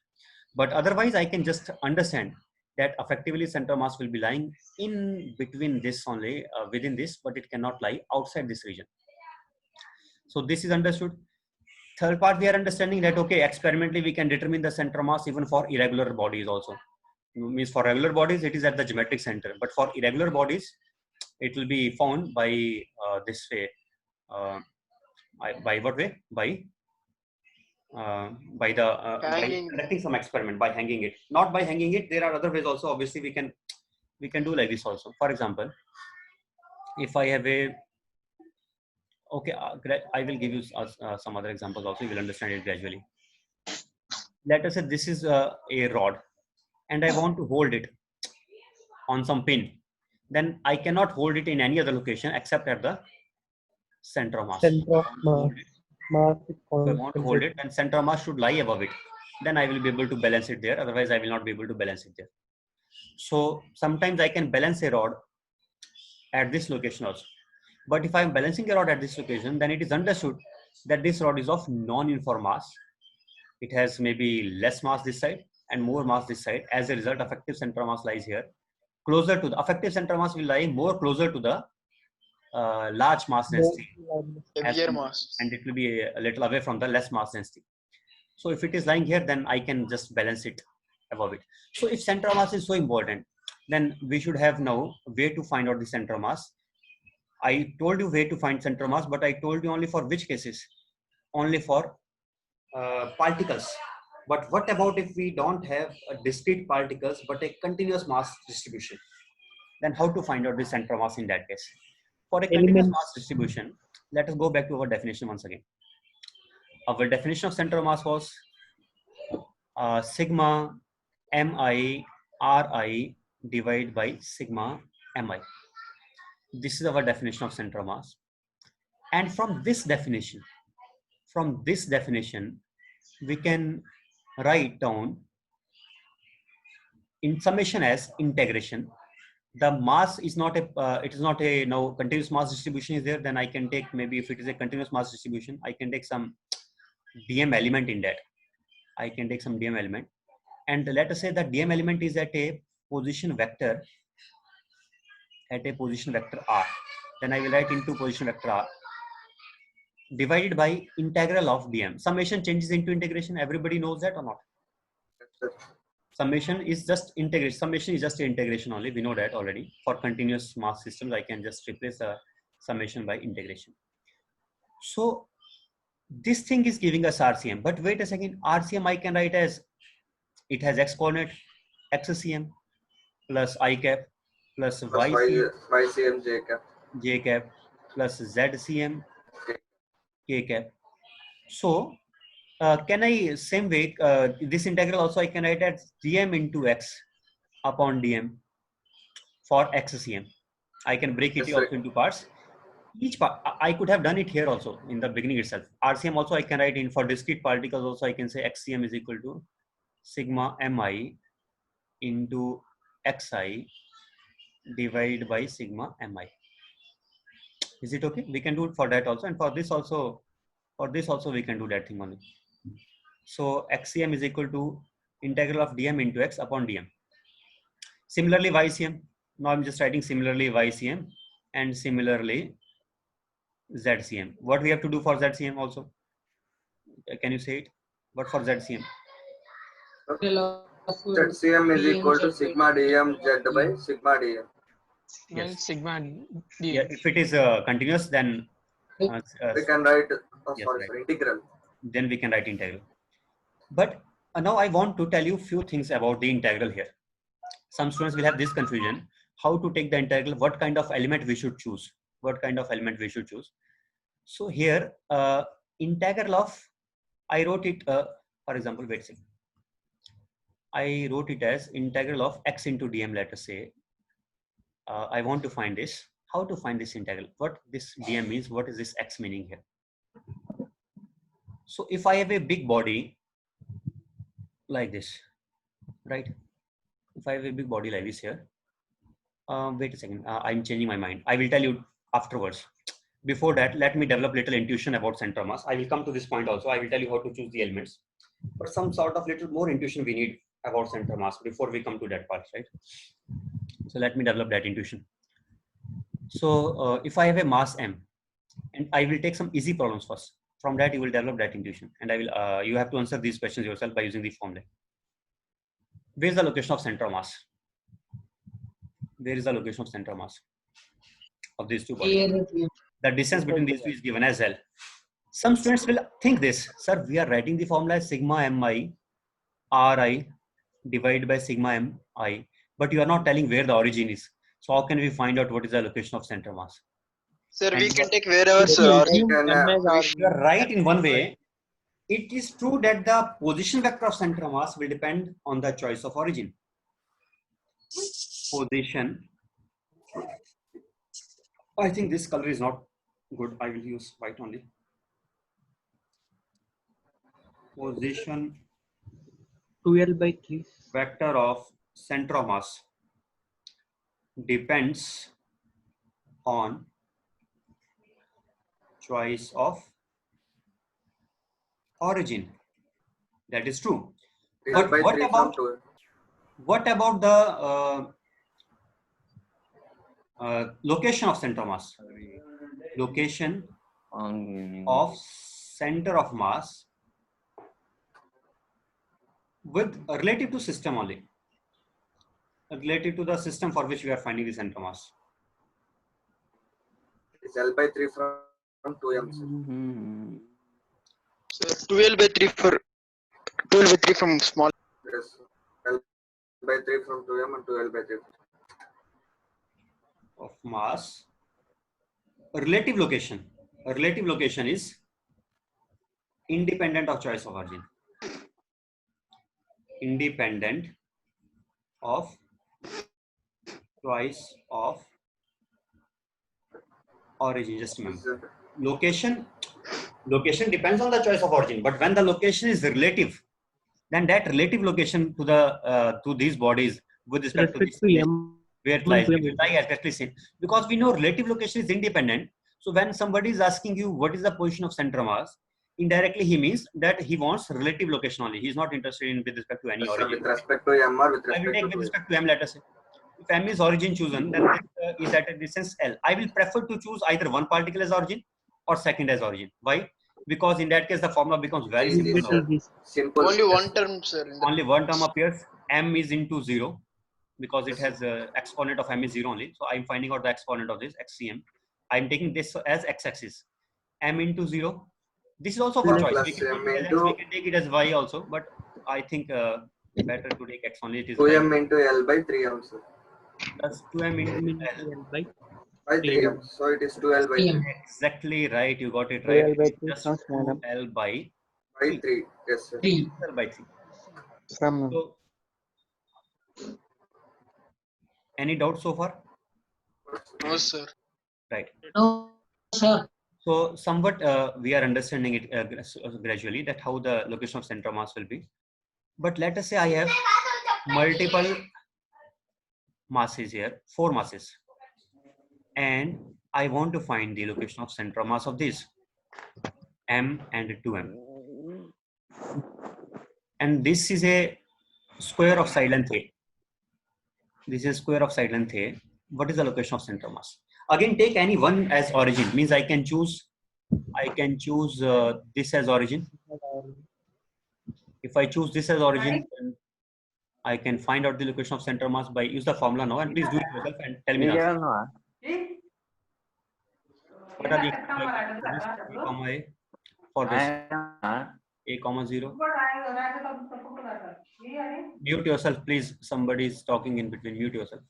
But otherwise, I can just understand that effectively center mass will be lying in between this only, within this, but it cannot lie outside this region. So this is understood. Third part, we are understanding that, okay, experimentally we can determine the center mass even for irregular bodies also. Means for regular bodies, it is at the geometric center, but for irregular bodies, it will be found by this way. By what way? By conducting some experiment, by hanging it. Not by hanging it, there are other ways also. Obviously, we can do like this also. For example, if I have a, okay, I will give you some other examples also. You will understand it gradually. Let us say this is a rod, and I want to hold it on some pin. Then I cannot hold it in any other location except at the center of mass. Center of mass. Mass is If I want to hold it, then center of mass should lie above it. Then I will be able to balance it there. Otherwise, I will not be able to balance it there. So sometimes I can balance a rod at this location also. But if I am balancing a rod at this location, then it is understood that this rod is of non-uniform mass. It has maybe less mass this side and more mass this side. As a result, effective center of mass lies here. Closer to the effective center of mass will lie more closer to the large mass density, Heavier mass. and it will be a little away from the less mass density. So if it is lying here, then I can just balance it above it. So if center of mass is so important, then we should have now way to find out the center of mass. I told you way to find center of mass, but I told you only for which cases? Only for particles. But what about if we don't have a discrete particles, but a continuous mass distribution? Then how to find out the center of mass in that case? For a continuous mass distribution, let us go back to our definition once again. Our definition of center of mass was sigma mi ri divided by sigma mi. This is our definition of center of mass. And from this definition, we can write down in summation as integration. The mass is not a, it is not a now continuous mass distribution is there. Then I can take, maybe if it is a continuous mass distribution, I can take some dm element in that. I can take some dm element, and let us say that dm element is at a position vector r. Then I will write into position vector r divided by integral of dm. Summation changes into integration. Everybody knows that or not? Summation is just integration. Summation is just integration only. We know that already. For continuous mass systems, I can just replace the summation by integration. So this thing is giving us RCM. But wait a second. RCM I can write as, it has x coordinate, xcm plus I cap plus YCM j cap plus zcm k cap. So can I, same way, this integral also I can write as dm into x upon dm for xcm. I can break it also into parts. Each part, I could have done it here also in the beginning itself. RCM also I can write in for discrete particles also. I can say xcm is equal to sigma mi into xi divided by sigma mi. Is it okay? We can do it for that also, and for this also we can do that thing only. So xcm is equal to integral of dm into x upon dm. Similarly ycm. Now I'm just writing similarly ycm and similarly zcm. What we have to do for zcm also? Can you say it? What for zcm? ZCM is equal to sigma dm z by sigma dm. Yes. Sigma d. Yeah, if it is continuous, then We can write yes, sorry, right. integral. Then we can write integral. But now I want to tell you few things about the integral here. Some students will have this confusion: how to take the integral, what kind of element we should choose, So here integral of, I wrote it For example, wait a second. I wrote it as integral of x into dm, let us say. I want to find this. How to find this integral? What this dm means? What is this x meaning here? So if I have a big body like this, right? If I have a big body like this here, wait a second, I'm changing my mind. I will tell you afterwards. Before that, let me develop little intuition about center of mass. I will come to this point also. I will tell you how to choose the elements, but some sort of little more intuition we need about center of mass before we come to that part, right? So let me develop that intuition. So if I have a mass m, and I will take some easy problems first. From that, you will develop that intuition, and I will. You have to answer these questions yourself by using the formula. Where is the location of center of mass? Where is the location of center of mass of these two bodies? The distance between these two is given as L. Some students will think this, sir, we are writing the formula as sigma mi Ri divided by sigma mi, but you are not telling where the origin is. So how can we find out what is the location of center of mass? Sir, we And can take wherever, sir. We can, you are right in one way. It is true that the position vector of center of mass will depend on the choice of origin. Position. I think this color is not good. I will use white only. Position 12/3. vector of center of mass depends on choice of origin. That is true. But what about the location of center of mass? Location of center of mass with relative to system only. Relative to the system for which we are finding the center of mass. It's L/3 from 2m. Sir, 12/3 from small. Yes. L/3 from 2m and 2L/3. Of mass. A relative location. A relative location is independent of choice of origin. Independent of choice of origin. Just remember. Location depends on the choice of origin, but when the location is relative, then that relative location to the to these bodies with respect to this, m, where it lies, it will lie exactly same, because we know relative location is independent. So when somebody is asking you what is the position of center of mass, indirectly he means that he wants relative location only. He is not interested in with respect to any origin. With respect to m or with I will respect take to with 2m. respect to m, let us say. If m is origin chosen, then this is at a distance L. I will prefer to choose either one particle as origin or second as origin. Why? Because in that case, the formula becomes very simple. Simple. Only one term, sir. Only one term appears. M is into 0 because it has exponent of m is 0 only. So I'm finding out the exponent of this xcm. I'm taking this as x-axis. M into 0. This is also for choice. We can take it as y also, but I think better to take x only. It is 2m into L/3m, sir. plus 2m into L. by By 3m. So it is 2L/3. Exactly right. You got it right. It's just from 2L by By 3. Yes, sir. 2L by 3. from So, any doubt so far? No, sir. Right. No, sir. So somewhat we are understanding it gradually that how the location of center of mass will be. But let us say I have multiple masses here, 4 masses, and I want to find the location of center of mass of these m and 2m. And this is a square of side length A. This is square of side length A. What is the location of center of mass? Again, take any one as origin. Means I can choose this as origin. If I choose this as origin, then I can find out the location of center of mass by use the formula now. And please do it yourself and tell me the answer. What are the A, comma A for this? A comma 0. Mute yourself, please. Somebody is talking in between. Mute yourself.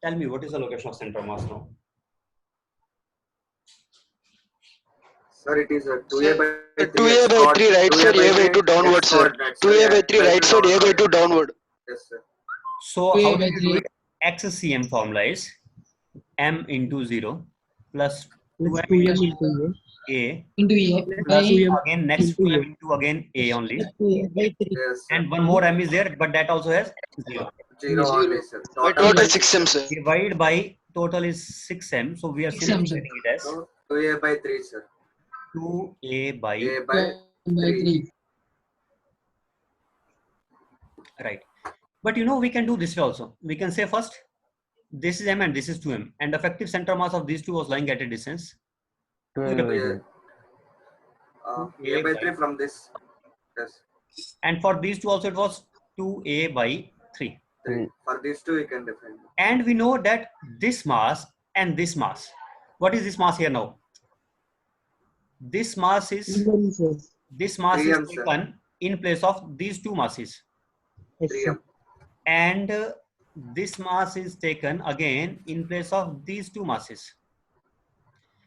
Tell me what is the location of center of mass now? Sir, it is a 2a by 3. 2a by 3 right side, a by 2 downward, sir. 2a by 3 right side, a by 2 downward. Yes, sir. So how do you do it? XCM formula is m into 0 plus Plus 2m 2m into into a into A plus by again next into 2m A. into again a only, 2A by 3. Yes, sir. and one more m is there, but that also has 0. 0 only, sir. By total 6m, sir. Divide by total is 6m, so we are 6m, simply sir. writing it as So 2a by 3, sir. 2a by A by 3. right. But you know, we can do this way also. We can say first, this is m and this is 2m, and effective center mass of these two was lying at a distance. 2A by 3. A by 3 from this. Yes. And for these two also it was 2a by 3. 3. For these two, you can define. And we know that this mass and this mass. What is this mass here now? This mass is 3m, sir. 3m, sir. taken in place of these two masses. Yes, sir. 3m. And this mass is taken again in place of these two masses.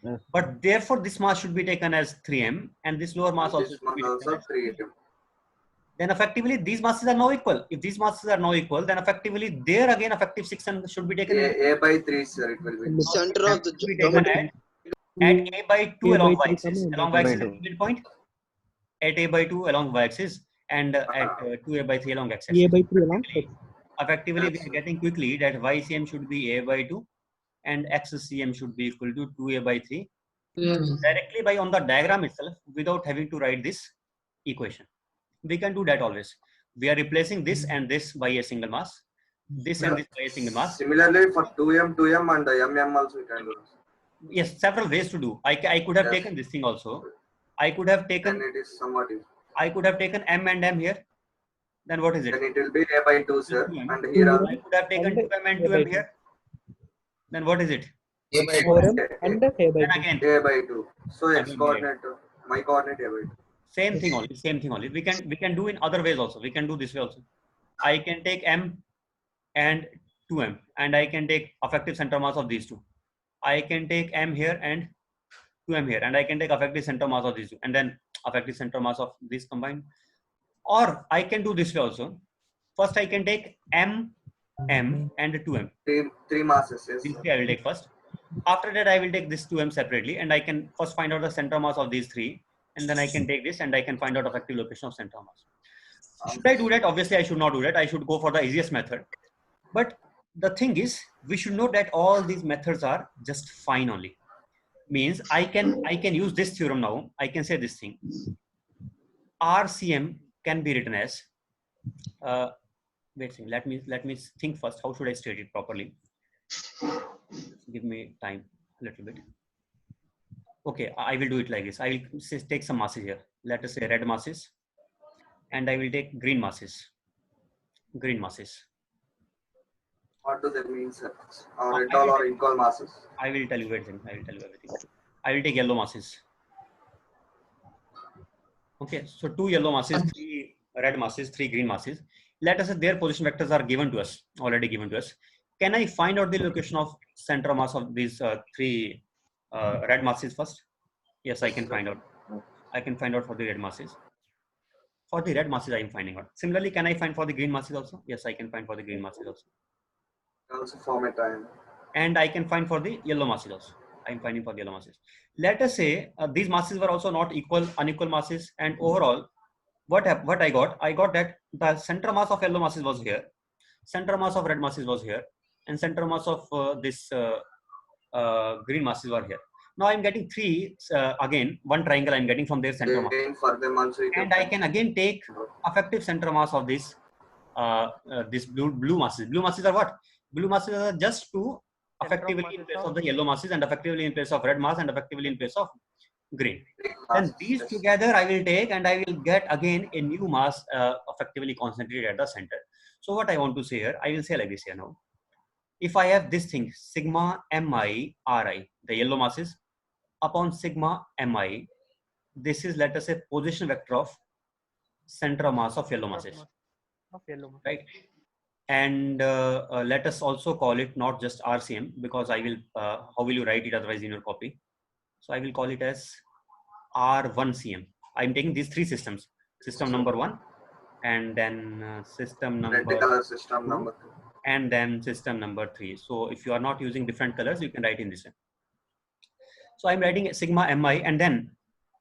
Yes. But therefore this mass should be taken as 3m, and this lower mass also This should be one taken also as 3m. then effectively these masses are now equal. If these masses are now equal, then effectively there again effective 6m should be taken A by 3, sir. It will be. Center of the should be taken at a by 2 A by along 3 y-axis. comma Along by y-axis two. at midpoint. At a by 2 along y-axis, and at 2a by 3 along x-axis. A by 3 along X. Effectively we are getting quickly that ycm should be a by 2 and xcm should be equal to 2a by 3 directly by on the diagram itself without having to write this equation. We can do that always. We are replacing this and this by a single mass, this and this by a single mass. Similarly, for 2m and mm also we can do. Yes, several ways to do. I could have Yes. taken this thing also. I could have Then taken it is somewhat easy. I could have taken m and m here. Then what is it? Then it will be a by 2, sir. 2m. And here also I could have taken And 2m and a by 2m here. Then what is it? 4m and A by Then 2. again a by 2. So x Again, coordinate, my coordinate a by 2. same thing only. Same thing only. We can do in other ways also. We can do this way also. I can take m and 2m, and I can take effective center mass of these two. I can take m here and 2m here, and I can take effective center mass of these two, and then effective center mass of these combined. Or I can do this way also. First I can take m and 2m. Three masses, yes. These Sir. three I will take first. After that I will take this 2m separately, and I can first find out the center mass of these three, and then I can take this and I can find out effective location of center mass. Should I do that? Obviously I should not do that. I should go for the easiest method. But the thing is, we should know that all these methods are just fine only. Means I can use this theorem now. I can say this thing. RCM can be written as wait a second, let me think first. How should I state it properly? Give me time a little bit. Okay, I will do it like this. I will take some masses here. Let us say red masses, and I will take green masses. Green masses. What do they mean, sir? Or red or equal masses? I will tell you everything. I will tell you everything. I will take yellow masses. Okay, so 2 yellow masses, 3 red masses, 3 green masses. Let us say their position vectors are given to us, already given to us. Can I find out the location of center mass of these 3 red masses first? Yes, I can find out. I can find out for the red masses. For the red masses, I am finding out. Similarly, can I find for the green masses also? Yes, I can find for the green masses also. Also form a triangle. And I can find for the yellow masses also. I am finding for the yellow masses. Let us say these masses were also not equal, unequal masses, and overall, what I got that the center mass of yellow masses was here, center mass of red masses was here, and center mass of this green masses were here. Now I am getting 3 again, one triangle I am getting from their center mass, Again, for them also you and I can again take effective center mass of this this blue masses. Blue masses are what? Blue masses are just to effectively in place of the yellow masses, and effectively in place of red mass, and effectively in place of green. Then these together I will take, and I will get again a new mass effectively concentrated at the center. So what I want to say here, I will say like this here now. If I have this thing, sigma mi ri, the yellow masses, upon sigma mi, this is, let us say, position vector of center mass of yellow masses, right? And let us also call it not just RCM, because I will, how will you write it otherwise in your copy? So I will call it as R1 CM. I'm taking these three systems. System number 1, and then system number Reticular system 2, number 2. and then system number 3. So if you are not using different colors, you can write in this way. So I'm writing sigma mi, and then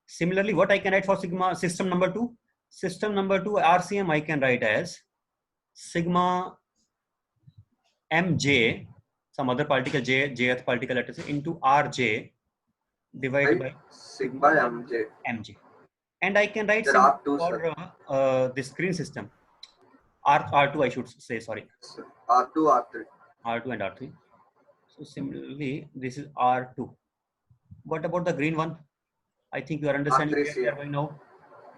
similarly, what I can write for sigma system number 2? System number 2 RCM I can write as sigma mj, some other particle j, jth particle, let us say, into rj divided by Sigma mj. mj. And I can write There similar are two, sir. for the screen system. R2 I should say, sorry. Sir. R2, R3. R2 and R3. So similarly, this is R2. What about the green one? I think you are understanding R3 where we are CM. going now.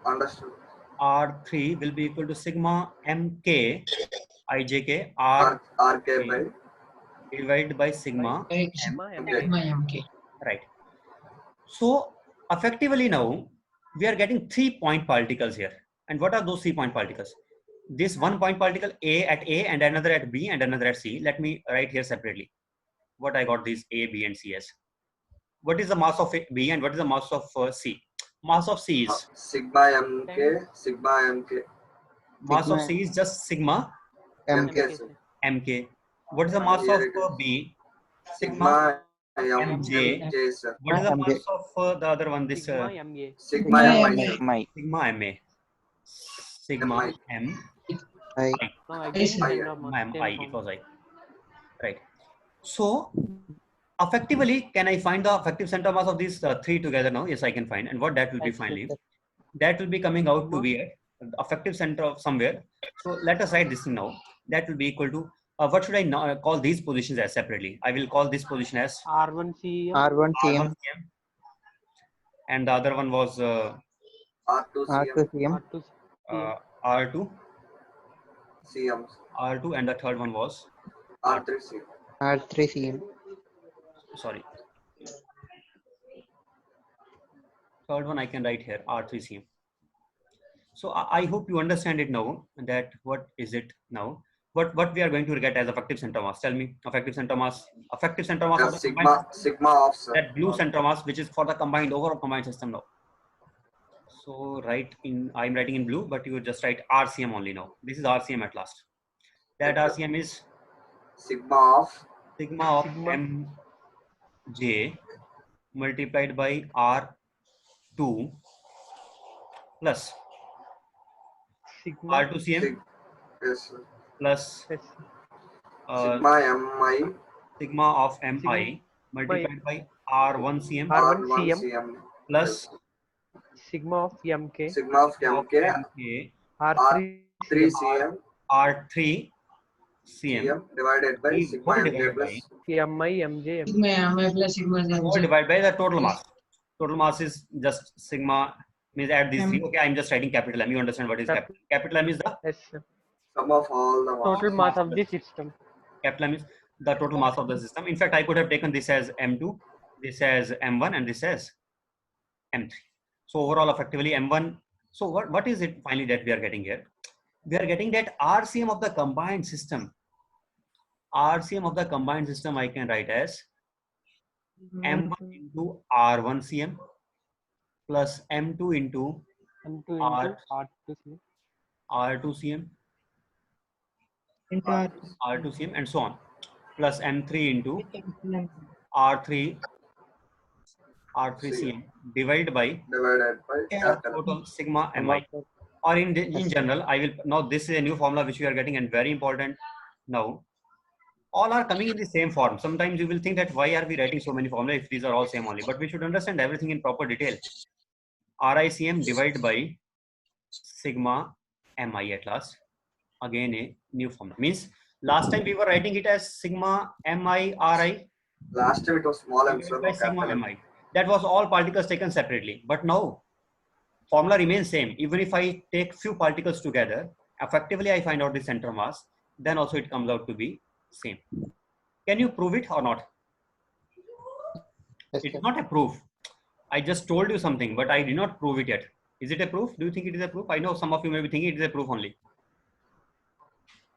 Understood. R3 will be equal to sigma mk ijk RK by divided by sigma m. mj. Right. So effectively now we are getting 3 point particles here. And what are those 3 point particles? This 1 point particle at A and another at B and another at C. Let me write here separately what I got these A, B and C as. What is the mass of B and what is the mass of C? Mass of C is Sigma mk. Sigma mk. mass of C is just sigma Mk. Sir. mk. What is the mass Here it of B? Sigma mj. mj. Sir. What is the mj. mass of the other one? This Sigma mi. Sir. sigma ma. Sigma Mi. m. I Sigma m I. It was I. Right. So effectively, can I find the effective center mass of these 3 together now? Yes, I can find. And what that will be finally? That will be coming out to be at the effective center of somewhere. So let us write this thing now. That will be equal to what should I call these positions as separately? I will call this position as R1 CM. R1 CM. R1 CM, and the other one was R2 R2 CM. CM. R2, CM. R2, and the third one was R3 CM. R3 CM. sorry. Third one I can write here R3CM. So I hope you understand it now. That what is it now? What we are going to get as effective center mass? Tell me, effective center mass. Effective center mass. Yeah, of the combined sigma of sir. that blue center mass, which is for the combined overall combined system now. So I'm writing in blue, but you just write RCM only now. This is RCM at last. That RCM is Sigma of mj multiplied by R2 plus Sigma R2CM yes, sir. plus Sigma mi. sigma of mi multiplied by R1CM R1 CM. plus sigma of mk. Sigma of mk. R3 3 CM. R3CM CM divided by sigma whole mk divided plus by mi mj whole divided by the total mass. Total mass is just sigma, means add these three. Okay, I'm just writing capital M. You understand what is capital? Capital M is the yes, sir. sum of all the Total mass of the system. capital M is the total mass of the system. In fact, I could have taken this as M2, this as M1, and this as M3. So overall, effectively M1. So what is it finally that we are getting here? We are getting that RCM of the combined system. RCM of the combined system I can write as M1 into R1 CM plus M2 into M2 into R2 CM. R2 CM, R2 CM, and so on, plus M3 into R3 CM divided by total sigma mi. Or in general, I will now, this is a new formula which we are getting, and very important now. All are coming in the same form. Sometimes you will think that why are we writing so many formulas if these are all same only, but we should understand everything in proper detail. RICM divided by sigma mi at last. Again a new formula. Means last time we were writing it as sigma mi ri. Last time it was small m, By sigma mi. That was all particles taken separately. But now formula remains same. Even if I take few particles together, effectively I find out the center mass, then also it comes out to be same. Can you prove it or not? It's not a proof. I just told you something, but I did not prove it yet. Is it a proof? Do you think it is a proof? I know some of you may be thinking it is a proof only.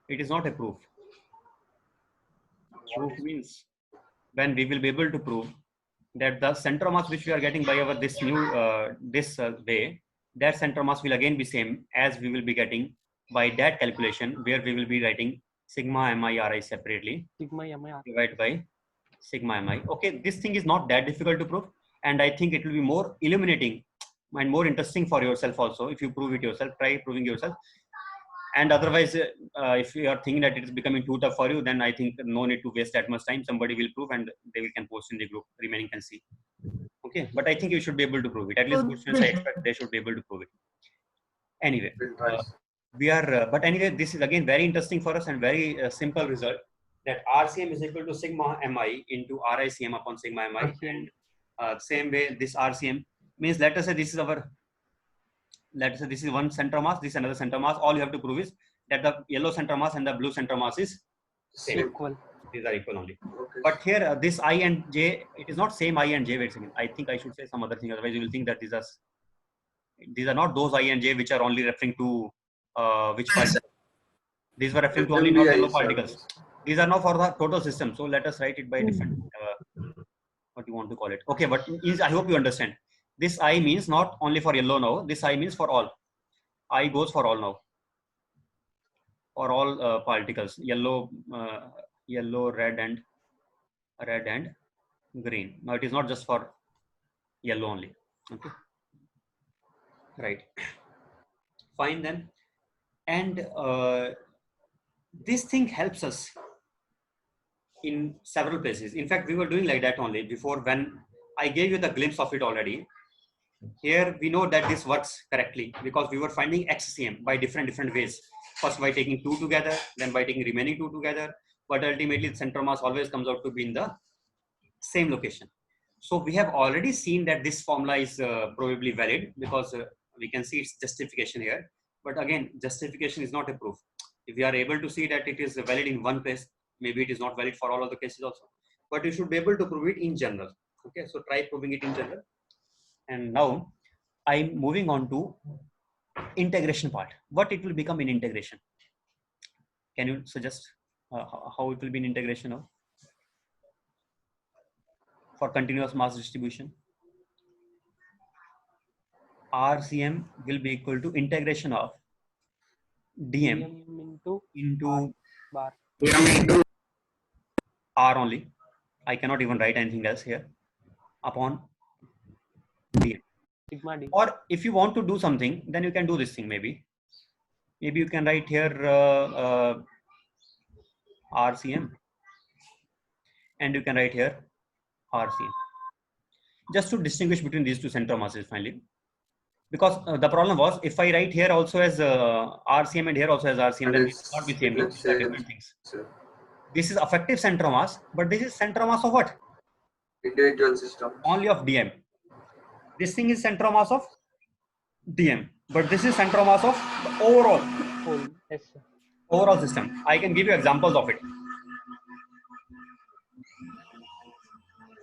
It is not a proof. Proof means when we will be able to prove that the center of mass which we are getting by our this new way, that center of mass will again be same as we will be getting by that calculation, where we will be writing sigma mi ri separately Sigma mi r. divided by sigma mi. Okay, this thing is not that difficult to prove, and I think it will be more illuminating and more interesting for yourself also if you prove it yourself. Try proving yourself. And otherwise, if you are thinking that it is becoming too tough for you, then I think no need to waste that much time. Somebody will prove and they can post in the group. Remaining can see. Okay, but I think you should be able to prove it. At least good students, I expect they should be able to prove it. Anyway, we are. But anyway, this is again very interesting for us and very simple result, that RCM is equal to sigma mi into RICM upon sigma mi. And same way, this RCM means, let us say this is our. Let's say this is one center mass, this is another center mass. All you have to prove is that the yellow center mass and the blue center mass is same. Equal. These are equal only. Okay. But here, this I and J, it is not same I and J. Wait a second. I think I should say some other thing. Otherwise, you will think that these are not those I and J which are only referring to which particles. These were referring to only not yellow particles. These are now for the total system. So let us write it by different. What you want to call it? Okay, but I hope you understand. This I means not only for yellow now. This I means for all. I goes for all now. For all particles, yellow, red and green. Now it is not just for yellow only. Okay. Right. Fine then. And this thing helps us in several places. In fact, we were doing like that only before, when I gave you the glimpse of it already. Here we know that this works correctly because we were finding XCM by different ways. First by taking 2 together, then by taking remaining 2 together. But ultimately the center mass always comes out to be in the same location. So we have already seen that this formula is probably valid, because we can see its justification here. But again, justification is not a proof. If we are able to see that it is valid in one place, maybe it is not valid for all of the cases also. But you should be able to prove it in general. Okay, so try proving it in general. And now I'm moving on to integration part. What it will become in integration? Can you suggest how it will be in integration now? For continuous mass distribution, RCM will be equal to integration of dm into bar. R only. I cannot even write anything else here, upon dm. Sigma d. Or if you want to do something, then you can do this thing. Maybe you can write here RCM, and you can write here RCM, just to distinguish between these two center masses finally. Because the problem was, if I write here also as RCM and here also as RCM, then it will not be same. These are different things. This is effective center mass, but this is center mass of what? Individual system. Only of dm. This thing is center mass of dm, but this is center mass of the overall Yes, sir. overall system. I can give you examples of it.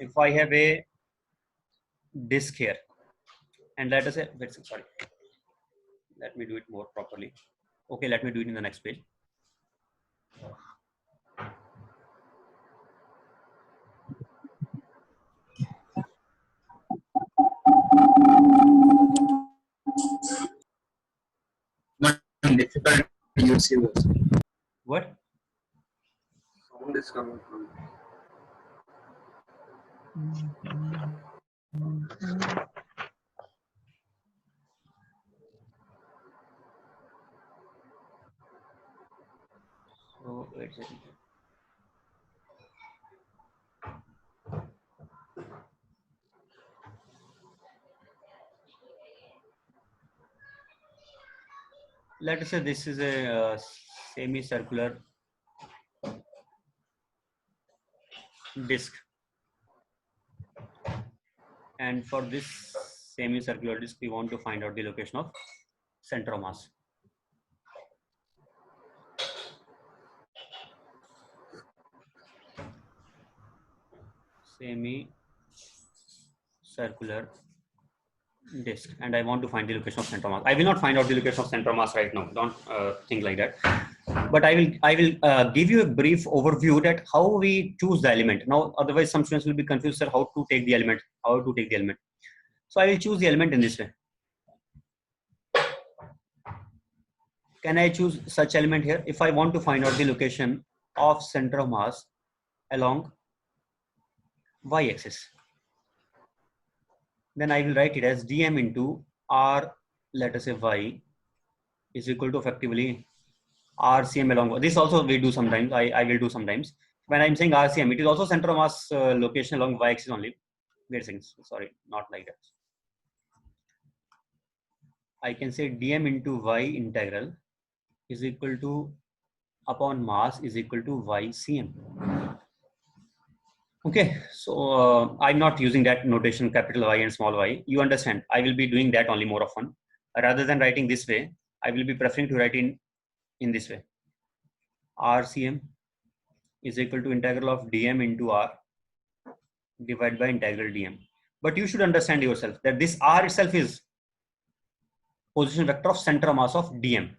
If I have a disk here, and let us say, sorry, let me do it more properly. Okay, let me do it in the next page. Difficult to use it. What? Sound is coming from. So wait a second. Let us say this is a semicircular disk, and for this semicircular disk we want to find out the location of center of mass. Semicircular disk, and I want to find the location of center mass. I will not find out the location of center mass right now. Don't think like that. But I will give you a brief overview that how we choose the element. Now, otherwise some students will be confused, sir, how to take the element, So I will choose the element in this way. Can I choose such element here? If I want to find out the location of center of mass along y-axis, then I will write it as dm into r, let us say y, is equal to effectively RCM along. This also we do sometimes. I will do sometimes. When I'm saying RCM, it is also center of mass location along y-axis only. Wait a second. Sorry, not like that. I can say dm into y integral is equal to upon mass is equal to ycm. Okay, so I'm not using that notation, capital Y and small y. You understand? I will be doing that only more often. Rather than writing this way, I will be preferring to write in this way. RCM is equal to integral of dm into r divided by integral dm. But you should understand yourself that this r itself is position vector of center of mass of dm.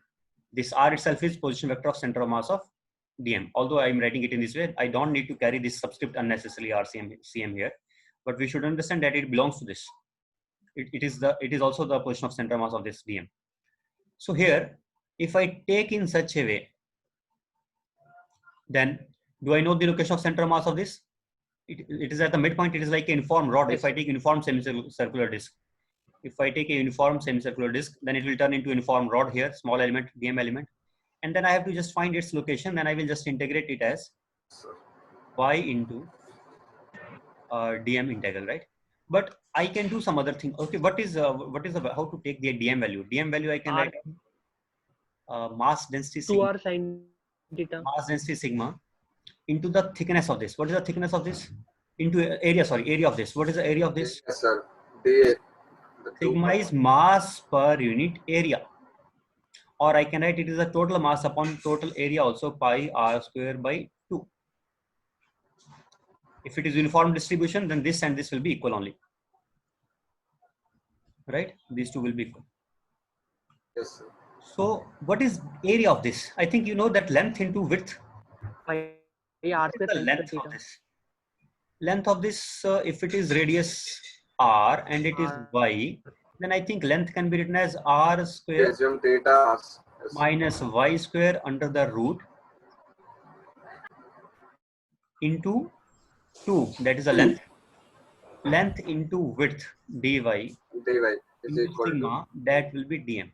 This r itself is position vector of center of mass of dm. Although I am writing it in this way, I don't need to carry this subscript unnecessarily cm here. But we should understand that it belongs to this. It is also the position of center of mass of this dm. So here, if I take in such a way, then do I know the location of center of mass of this? It is at the midpoint. It is like a uniform rod. If I take uniform semicircular disk, if I take a uniform semicircular disk, then it will turn into uniform rod here, small element, dm element, and then I have to just find its location. Then I will just integrate it as y into dm integral, right? But I can do some other thing. Okay, what is how to take the dm value? Dm value I can write mass density sigma, 2r sin theta. mass density sigma into the thickness of this. What is the thickness of this? Into area, sorry, area of this. What is the area of this? Yes, sir. D. Sigma is mass per unit area. Or I can write it is the total mass upon total area also, pi r square by 2. If it is uniform distribution, then this and this will be equal only. Right? These two will be equal. Yes, sir. So what is area of this? I think you know that length into width. Pi r square The sin length of theta. this. Length of this, if it is radius r and it is y, then I think length can be written as r square Assume theta. Yes. minus y square under the root into 2. That is the length. Length into width dy dy is into equal to sigma, that will be dm.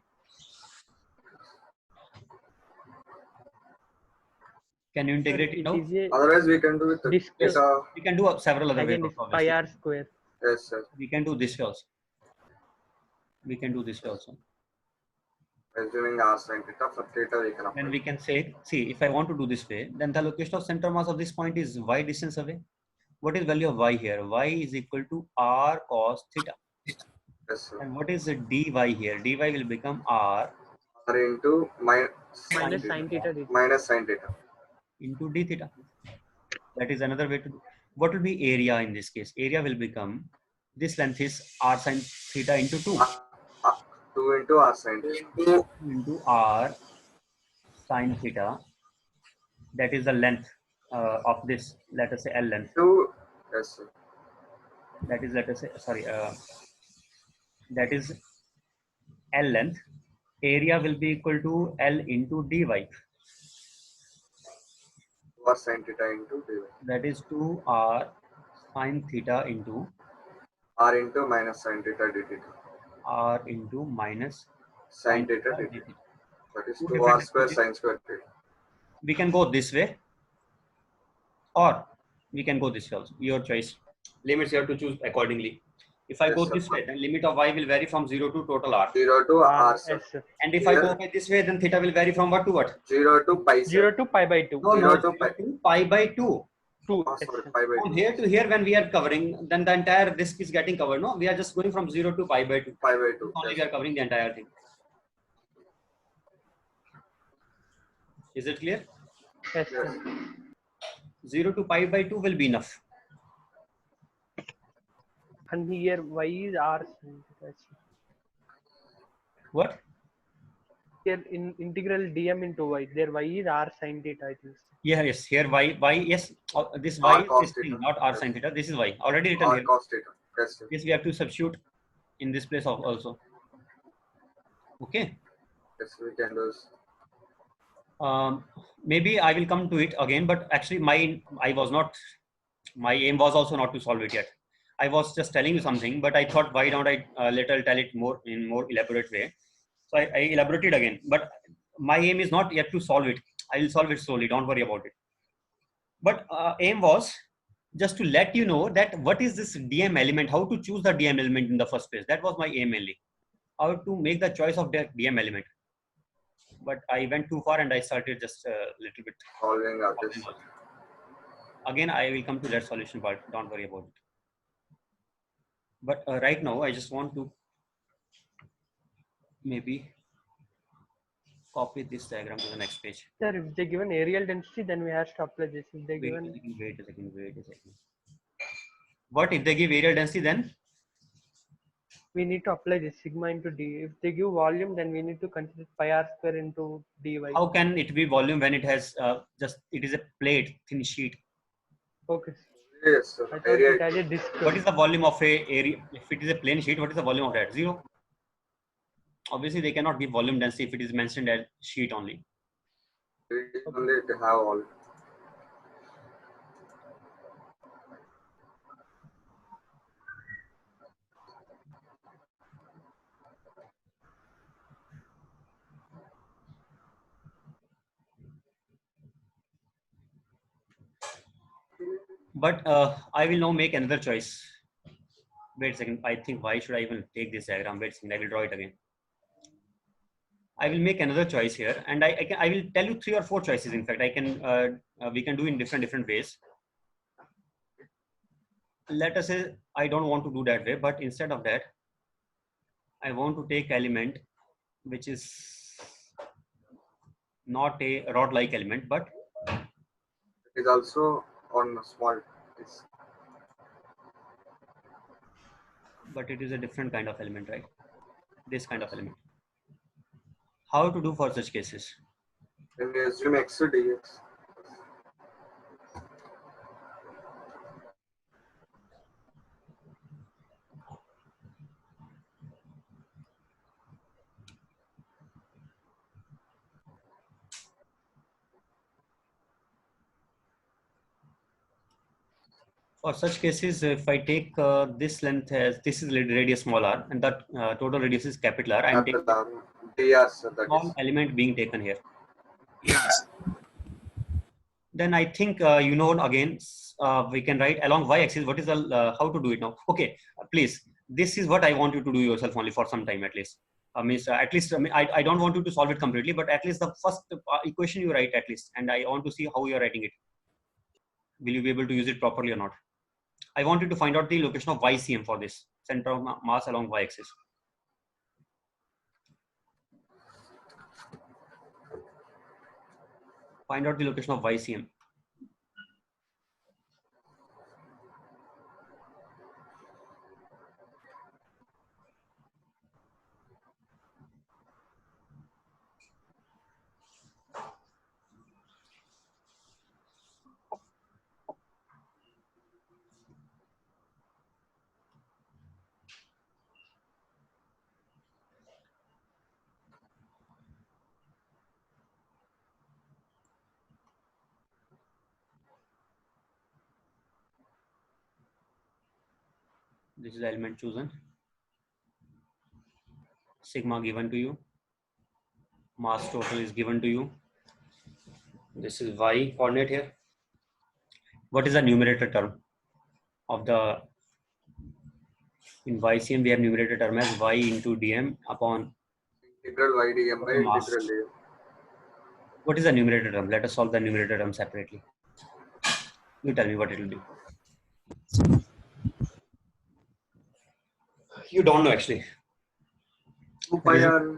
Can you integrate it now? It is otherwise we can do with This- theta. We can do several other ways. again is Also, pi obviously. r square. Yes, sir. We can do this way also. We can do this way also. Assuming r sin theta, for theta we can Then apply. we can say, see, if I want to do this way, then the location of center mass of this point is y distance away. What is value of y here? Y is equal to r cos theta. Yes, sir. And what is the dy here? Dy will become r R into Minus sin theta dt. minus sin theta. into d theta. That is another way to do. What will be area in this case? Area will become, this length is r sin theta into 2. 2 into r sin theta. Into r sin theta. That is the length of this, let us say L length. 2. Yes, sir. That is, let us say, sorry, that is L length. Area will be equal to L into dy. R sin theta into dy. That is 2r sin theta into R into minus sin theta d theta. r into minus Sin theta d d theta. theta. That is Two 2r different square differences. sin square theta. We can go this way, or we can go this way also. Your choice. Limits you have to choose accordingly. If I Yes, go sir. this way, then limit of y will vary from 0 to total r. 0 to r, sir. Yes, sir. And if I go by this way, then theta will vary from what to what? 0 to pi, sir. 0 to pi by 2. No, 0 no, to 0 to pi by 2. 2. Oh, Yes, sorry, sir. pi by From 2. here to here, when we are covering, then the entire disk is getting covered. No, we are just going from 0 to pi by 2. Pi by 2. Only Yes. we are covering the entire thing. Is it clear? Yes, Yes. sir. 0 to pi by 2 will be enough. And here y is r sin theta. What? here in integral dm into y. There y is r sin theta, I think. Yeah, yes, here y, yes, this y R is cos this thing, theta. not r Yes. sin theta. This is y already written R here. cos theta. Yes, sir. Yes, we have to substitute in this place also. Okay. Yes, we can do this. Maybe I will come to it again, but actually my aim was also not to solve it yet. I was just telling you something, but I thought why don't I tell it more in more elaborate way. So I elaborated again, but my aim is not yet to solve it. I will solve it slowly. Don't worry about it. But aim was just to let you know that what is this DM element, how to choose the DM element in the first place. That was my aim mainly. How to make the choice of the DM element. But I went too far and I started just a little bit. Solving this. Again, I will come to that solution part. Don't worry about it. But right now, I just want to maybe copy this diagram to the next page. Sir, if they given areal density, then we have to apply this. If they Wait given a second. What if they give areal density then? we need to apply this sigma into d. If they give volume, then we need to consider pi r square into dy. How can it be volume when it has it is a plate, thin sheet? Okay. Yes, sir. I thought Area. it has a disk. What is the volume of a area? If it is a plane sheet, what is the volume of that? 0. Obviously, they cannot give volume density if it is mentioned as sheet only. We only to have all. But I will now make another choice. Wait a second. I think why should I even take this diagram? Wait a second. I will draw it again. I will make another choice here, and I will tell you 3 or 4 choices. In fact, we can do in different ways. Let us say I don't want to do that way, but instead of that, I want to take element which is not a rod-like element, but It is also on a small disk. but it is a different kind of element, right? This kind of element. How to do for such cases? When we assume x to dx. For such cases, if I take this length as this is radius small r, and that total radius is capital R, I am taking dr, sir, that small is. element being taken here. Yes. Then I think again we can write along y-axis. What is the how to do it now? Okay, please. This is what I want you to do yourself only for some time at least. At least I don't want you to solve it completely, but at least the first equation you write at least, and I want to see how you are writing it. Will you be able to use it properly or not? I want you to find out the location of YCM for this center of mass along y-axis. Find out the location of YCM. This is the element chosen. Sigma given to you. Mass total is given to you. This is y coordinate here. What is the numerator term of the, in YCM we have numerator term as y into dm upon Integral y dm by mass. integral dm. What is the numerator term? Let us solve the numerator term separately. You tell me what it will be. You don't know actually. 2 pi r.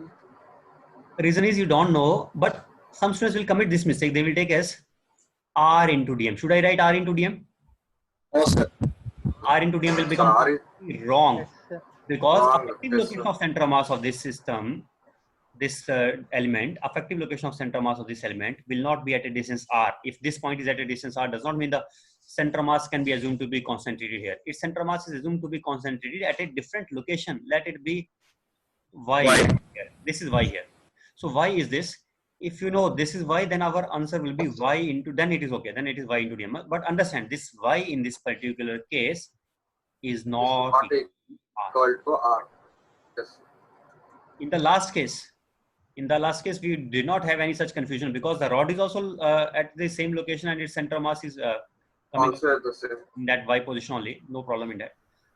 Reason is you don't know, but some students will commit this mistake. They will take as r into dm. Should I write r into dm? No, sir. R into dm will become wrong, Yes, sir. because Wrong. effective Yes, location sir. of center of mass of this system this element, effective location of center mass of this element will not be at a distance r. If this point is at a distance r, does not mean the center mass can be assumed to be concentrated here. Its center mass is assumed to be concentrated at a different location. Let it be y here. This is y here. So y is this. If you know this is y, then our answer will be y into, then it is okay. Then it is y into dm. But understand this y in this particular case is not equal to r. Yes. in the last case. In the last case, we did not have any such confusion because the rod is also at the same location and its center mass is coming Also at the same. in that y position only. No problem in that.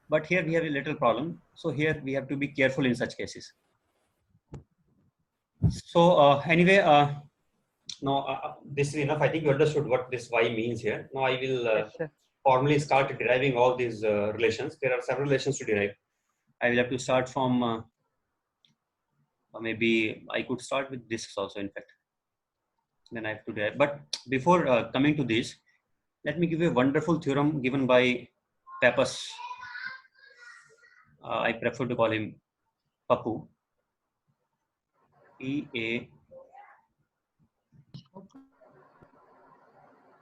But here we have a little problem. So here we have to be careful in such cases. So anyway, now this is enough. I think you understood what this y means here. Now I will Yes, sir. formally start deriving all these relations. There are several relations to derive. I will have to start from maybe I could start with this also, in fact. Then I have to derive. But before coming to this, let me give you a wonderful theorem given by Pappus. I prefer to call him Pappu. P.A.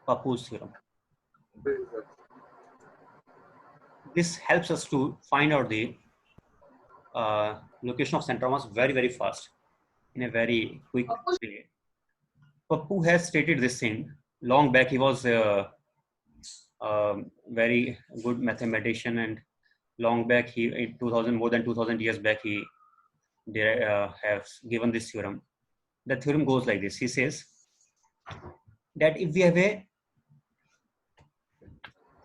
Pappu's theorem. This helps us to find out the location of center mass very, very fast in a very quick way. Pappu has stated this thing long back. He was a very good mathematician, and long back, he in 2000, more than 2000 years back, he has given this theorem. The theorem goes like this. He says that if we have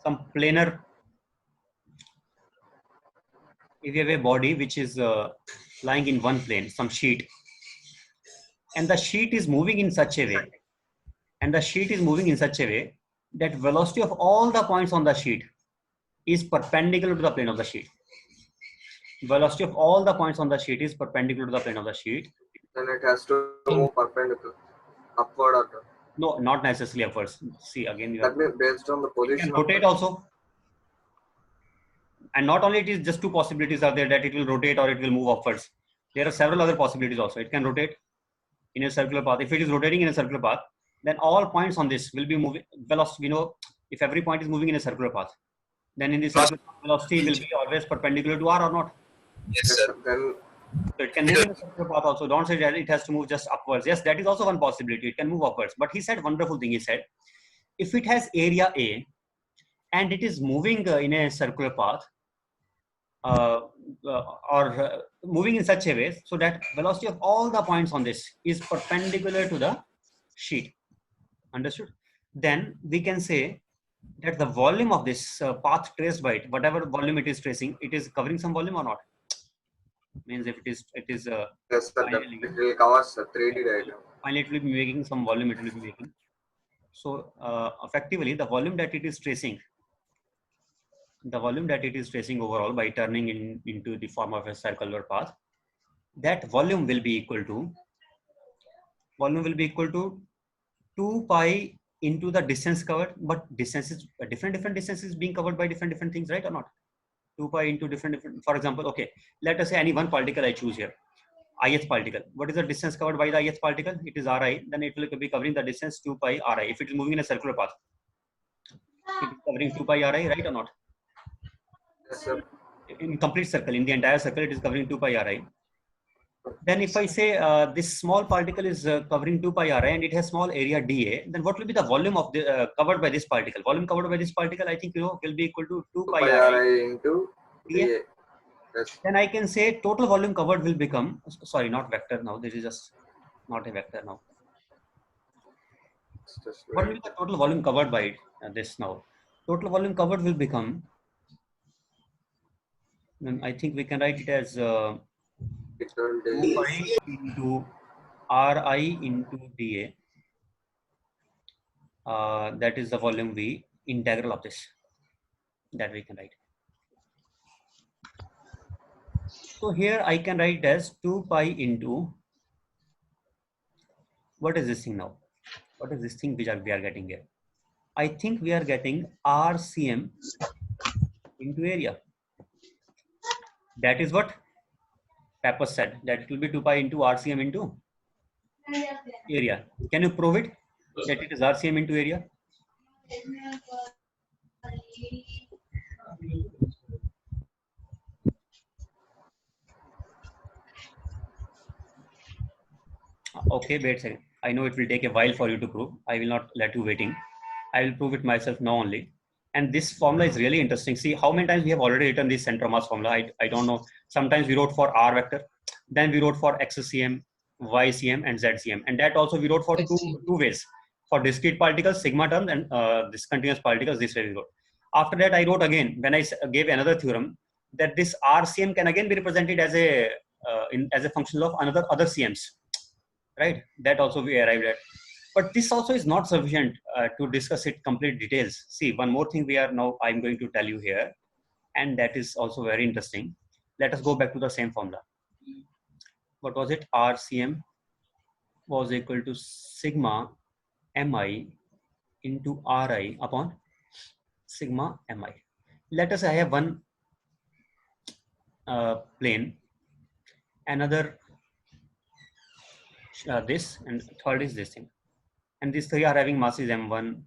some planar, if you have a body which is lying in one plane, some sheet, and the sheet is moving in such a way, that velocity of all the points on the sheet is perpendicular to the plane of the sheet. Velocity of all the points on the sheet is perpendicular to the plane of the sheet. Then it has to move perpendicular, upward or down. No, not necessarily upwards. See, again, you That means based on the can position. rotate also. And not only it is just two possibilities are there, that it will rotate or it will move upwards. There are several other possibilities also. It can rotate in a circular path. If it is rotating in a circular path, then all points on this will be moving. Velocity, if every point is moving in a circular path, then in this circular path, velocity will be always perpendicular to r or not. Yes, sir. Then So it can move in a circular path also. Don't say that it has to move just upwards. Yes, that is also one possibility. It can move upwards. But he said wonderful thing. He said, if it has area A and it is moving in a circular path, or moving in such a way so that velocity of all the points on this is perpendicular to the sheet. Understood? Then we can say that the volume of this path traced by it, whatever volume it is tracing, it is covering some volume or not. Means if it is yes, sir, finally, it will cover the 3D diagram. finally it will be making some volume. It will be making. So effectively, the volume that it is tracing. The volume that it is tracing overall by turning into the form of a circular path, that volume will be equal to 2 pi into the distance covered, but distances, different distances being covered by different things, right or not? 2 pi into different, for example, okay, let us say any one particle I choose here, ith particle. What is the distance covered by the ith particle? It is ri, then it will be covering the distance 2 pi ri. If it is moving in a circular path, it is covering 2 pi ri, right or not? Yes, sir. In complete circle, in the entire circle, it is covering 2 pi ri. Then if I say this small particle is covering 2 pi ri and it has small area dA, then what will be the volume of the covered by this particle? Volume covered by this particle, I think will be equal to 2 pi ri into dA. dA. Yes. Then I can say total volume covered will become, sorry, not vector now. This is just not a vector now. What will be the total volume covered by it? This now. Total volume covered will become, I think we can write it as 2 pi into Ri into dA. That is the volume V, integral of this, that we can write. So here I can write it as 2 pi into, what is this thing now? What is this thing which we are getting here? I think we are getting RCM into area. That is what? Pappas said that it will be 2 pi into RCM into area. Can you prove it that it is RCM into area? Okay, wait a second. I know it will take a while for you to prove. I will not let you waiting. I will prove it myself now only. And this formula is really interesting. See how many times we have already written this center mass formula. I don't know. Sometimes we wrote for R vector. Then we wrote for XCM, YCM, and ZCM. And that also we wrote for two ways. For discrete particles, sigma terms, and discontinuous particles, this way we wrote. After that, I wrote again, when I gave another theorem, that this RCM can again be represented as a as a function of other CMs. Right? That also we arrived at. But this also is not sufficient to discuss it complete details. See, one more thing I'm going to tell you here, and that is also very interesting. Let us go back to the same formula. What was it? RCM was equal to sigma mi into Ri upon sigma mi. Let us say I have one plane, another this, and third is this thing. And these three are having masses m1,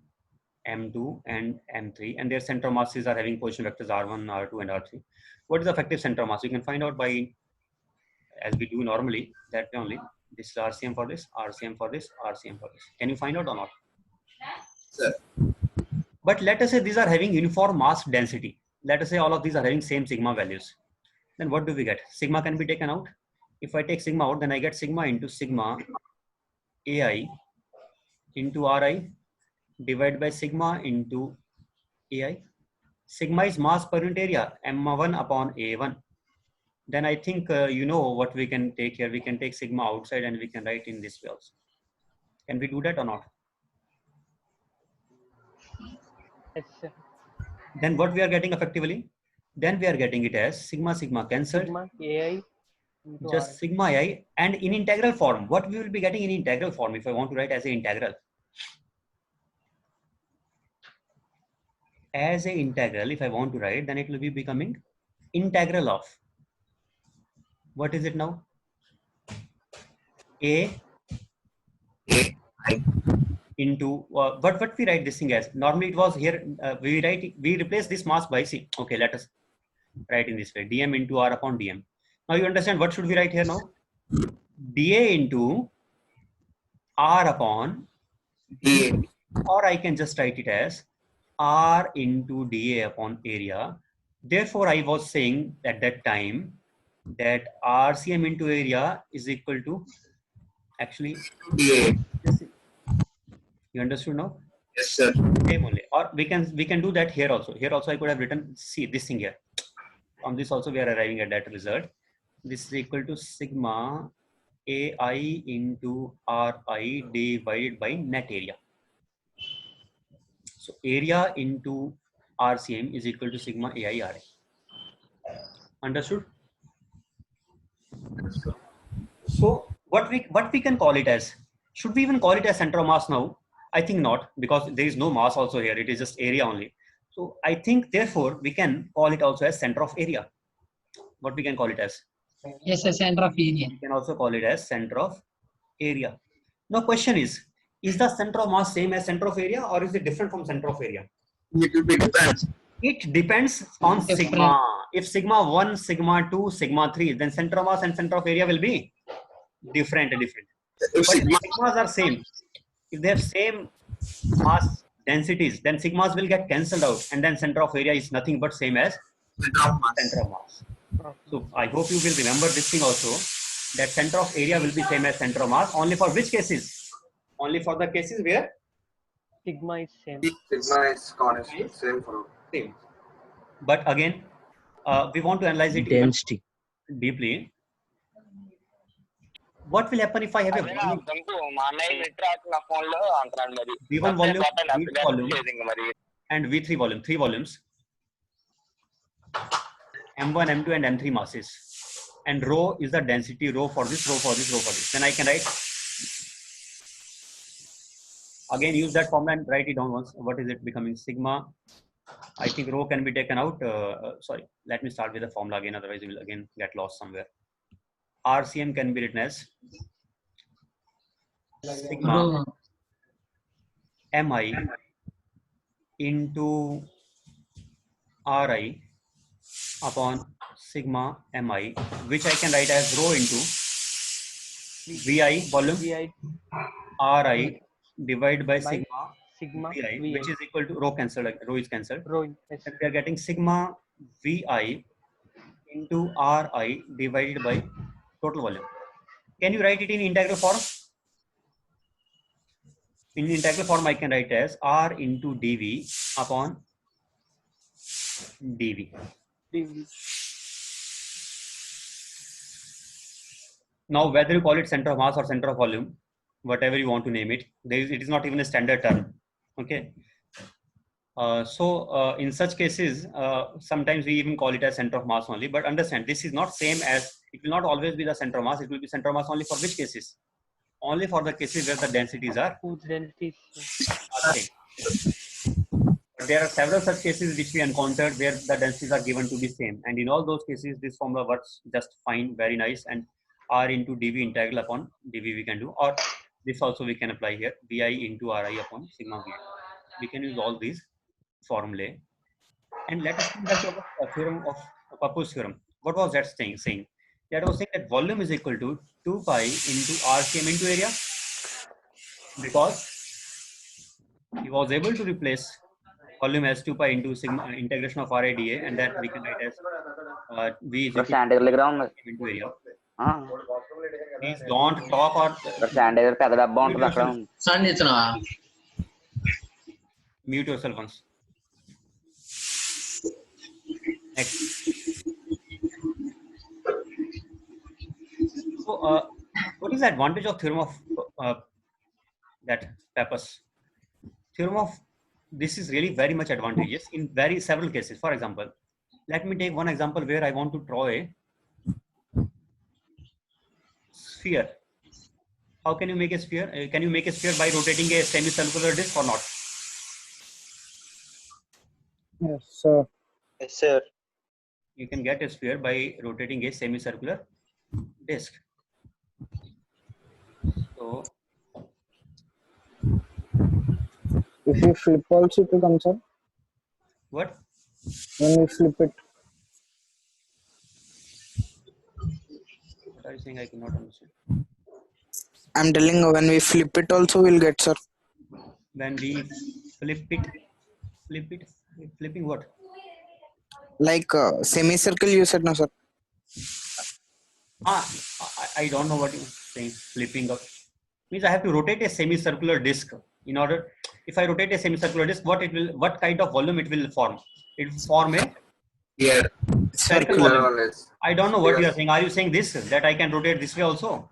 m2, and m3, and their center masses are having position vectors r1, r2, and r3. What is the effective center mass? You can find out by, as we do normally, that way only. This is RCM for this, RCM for this, RCM for this. Can you find out or not? Sir. But let us say these are having uniform mass density. Let us say all of these are having same sigma values. Then what do we get? Sigma can be taken out. If I take sigma out, then I get sigma into sigma AI into Ri divided by sigma into AI. Sigma is mass per unit area, m1 upon a1. Then I think you know what we can take here. We can take sigma outside and we can write in this way also. Can we do that or not? Yes, sir. Then what we are getting effectively? Then we are getting it as sigma cancelled. Sigma AI into Just Ri. sigma I, and in integral form. What we will be getting in integral form if I want to write as an integral? As an integral, if I want to write, then it will be becoming integral of, what is it now? A into what we write this thing as? Normally it was here, we replace this mass by C. Okay, let us write in this way, dm into r upon dm. Now you understand what should we write here now? dA into r upon DA. or I can just write it as r into dA upon area. Therefore, I was saying at that time that RCM into area is equal to, actually, DA. you understood now? Yes, sir. Same only. Or we can do that here also. Here also I could have written, see this thing here. On this also we are arriving at that result. This is equal to sigma AI into Ri divided by net area. So area into RCM is equal to sigma AI Ri. Understood? So what we can call it as? Should we even call it as center of mass now? I think not, because there is no mass also here. It is just area only. So I think therefore we can call it also as center of area. What we can call it as? Yes, the center of area. We can also call it as center of area. Now question is the center of mass same as center of area, or is it different from center of area? It will be depends. It depends on Different. sigma. If sigma 1, sigma 2, sigma 3, then center of mass and center of area will be different. If But if sigma, sigmas are same, if they have same mass densities, then sigmas will get cancelled out, and then center of area is nothing but same as center of mass. center of mass. So I hope you will remember this thing also, that center of area will be same as center of mass, only for which cases? Only for the cases where Sigma is same. Sigma is constant, same for same. But again, we want to analyze it even Density. deeply. What will happen if I have a volume? V1 volume, V2 volume, and V3 volume, 3 volumes, M1, M2, and M3 masses. And rho is the density, rho for this, rho for this, rho for this. Then I can write, again use that formula and write it down once. What is it becoming? Sigma. I think rho can be taken out. Sorry, let me start with the formula again, otherwise you will again get lost somewhere. RCM can be written as sigma Bro, mi into Ri upon sigma mi, which I can write as rho into Vi volume Vi Ri divided by by sigma sigma Vi, Vi. which is equal to rho cancelled. Rho is cancelled. Rho. Yes. And we are getting sigma Vi into Ri divided by total volume. Can you write it in integral form? In integral form, I can write as R into dV upon dV. Now, whether you call it center of mass or center of volume, whatever you want to name it, it is not even a standard term. Okay. So in such cases, sometimes we even call it as center of mass only. But understand, this is not same as, it will not always be the center of mass. It will be center of mass only for which cases? Only for the cases where the densities are Whose densities? same. But there are several such cases which we encountered where the densities are given to be same. And in all those cases, this formula works just fine, very nice. And R into dV integral upon dV we can do. Or this also we can apply here, Vi into Ri upon sigma Vi. We can use all these formulae. And let us think that a theorem of Pappus theorem. What was that saying? That was saying that volume is equal to 2 pi into RCM into area, because he was able to replace volume as 2 pi into sigma integration of Ra dA, and that we can write as V is equal to into area. Please don't talk or Sun ఇచ్చినావా? mute yourself once. Next. So, what is the advantage of theorem of that Pappus? Theorem of this is really very much advantageous in several cases. For example, let me take one example where I want to draw a sphere. How can you make a sphere? Can you make a sphere by rotating a semicircular disc or not? Yes, sir. Yes, sir. You can get a sphere by rotating a semicircular disc. So, If you flip also it will come, sir. what? When we flip it. What are you saying? I cannot understand. I'm telling you, when we flip it also we'll get, sir. When we flipping what? Like semicircle you said, no, sir. I don't know what you're saying. Flipping up means I have to rotate a semicircular disc. In order, if I rotate a semicircular disc, what kind of volume it will form? It will form a spherical volume. I don't know what you are saying. Are you saying this, that I can rotate this way also?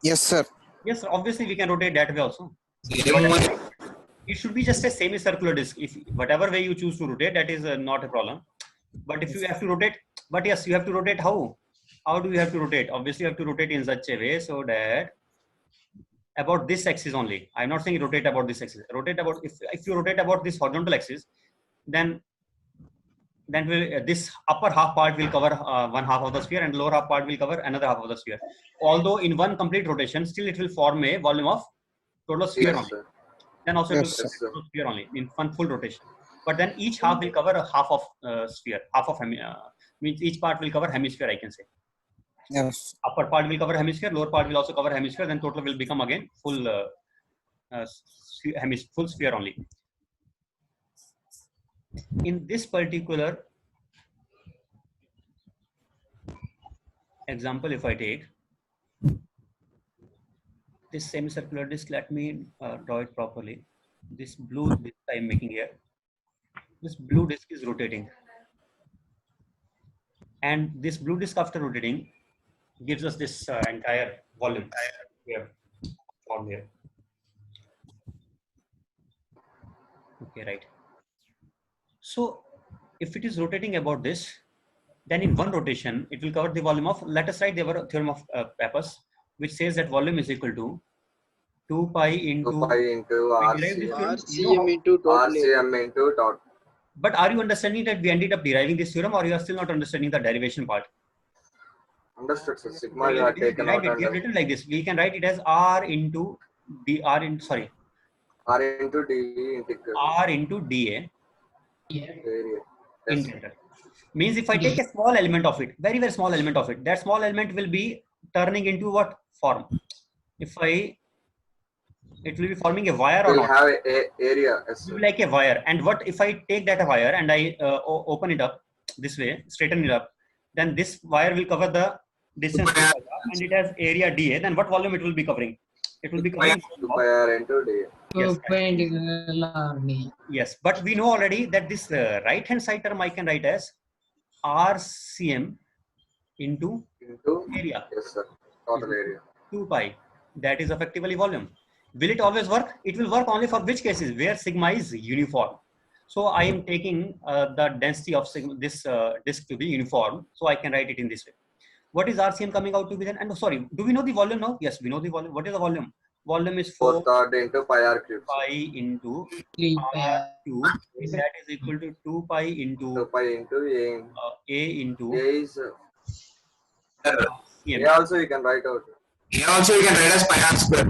Yes, sir. Yes, obviously we can rotate that way also. It should be just a semicircular disc. If whatever way you choose to rotate, that is not a problem. But if you have to rotate, but yes, you have to rotate how? How do you have to rotate? Obviously, you have to rotate in such a way so that about this axis only. I'm not saying rotate about this axis. Rotate about, if you rotate about this horizontal axis, then this upper half part will cover one half of the sphere, and lower half part will cover another half of the sphere. Although in one complete rotation, still it will form a volume of total sphere only. Then also it will cover total sphere only in one full rotation. But then each half will cover a half of sphere, means each part will cover hemisphere, I can say. Yes. Upper part will cover hemisphere, lower part will also cover hemisphere, then total will become again full full sphere only. In this particular example, if I take this semicircular disc, let me draw it properly. This blue disc I am making here. This blue disc is rotating, and this blue disc after rotating gives us this entire volume here formed here. Okay, right. So if it is rotating about this, then in one rotation it will cover the volume of, let us write the theorem of Pappus, which says that volume is equal to 2 pi into RCM into total. But are you understanding that we ended up deriving this theorem, or you are still not understanding the derivation part? Understood, sir. Sigma you are taken out We have and written like this. We can write it as R into D, R into, sorry, R into D integral R into dA area. Yes. integral. Means if I take a small element of it, very, very small element of it, that small element will be turning into what form? If it will be forming a wire or We'll not? have a area. Yes, It will sir. be like a wire. And what if I take that wire and I open it up this way, straighten it up, then this wire will cover the distance and it has area dA. Then what volume it will be covering? It will be covering. 2 pi R into D. Yes, R. yes, but we know already that this right hand side term I can write as RCM into area. Yes, sir. Total area. 2 pi. That is effectively volume. Will it always work? It will work only for which cases? Where sigma is uniform. So I am taking the density of sigma, this disk to be uniform. So I can write it in this way. What is RCM coming out to be then? And sorry, do we know the volume now? Yes, we know the volume. What is the volume? Volume is 4 4 into pi R cube. pi into 3 R cube. That is equal to 2 pi 2 into pi into A into A. A is CM. A also you can write out. Here also you can write as pi R square.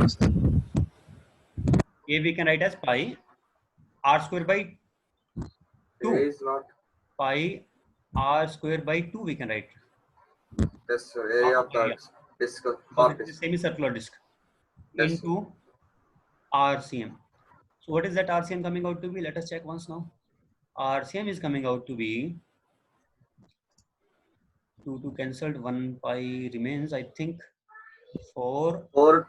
A we can write as pi R square by A 2. is not. Pi R square by 2 we can write. Yes, sir. Area of the disk. Because it is a semicircular disk Yes, into RCM. So what is that RCM coming out to be? Let us check once now. RCM is coming out to be 2 cancelled, 1 pi remains, I think 4 4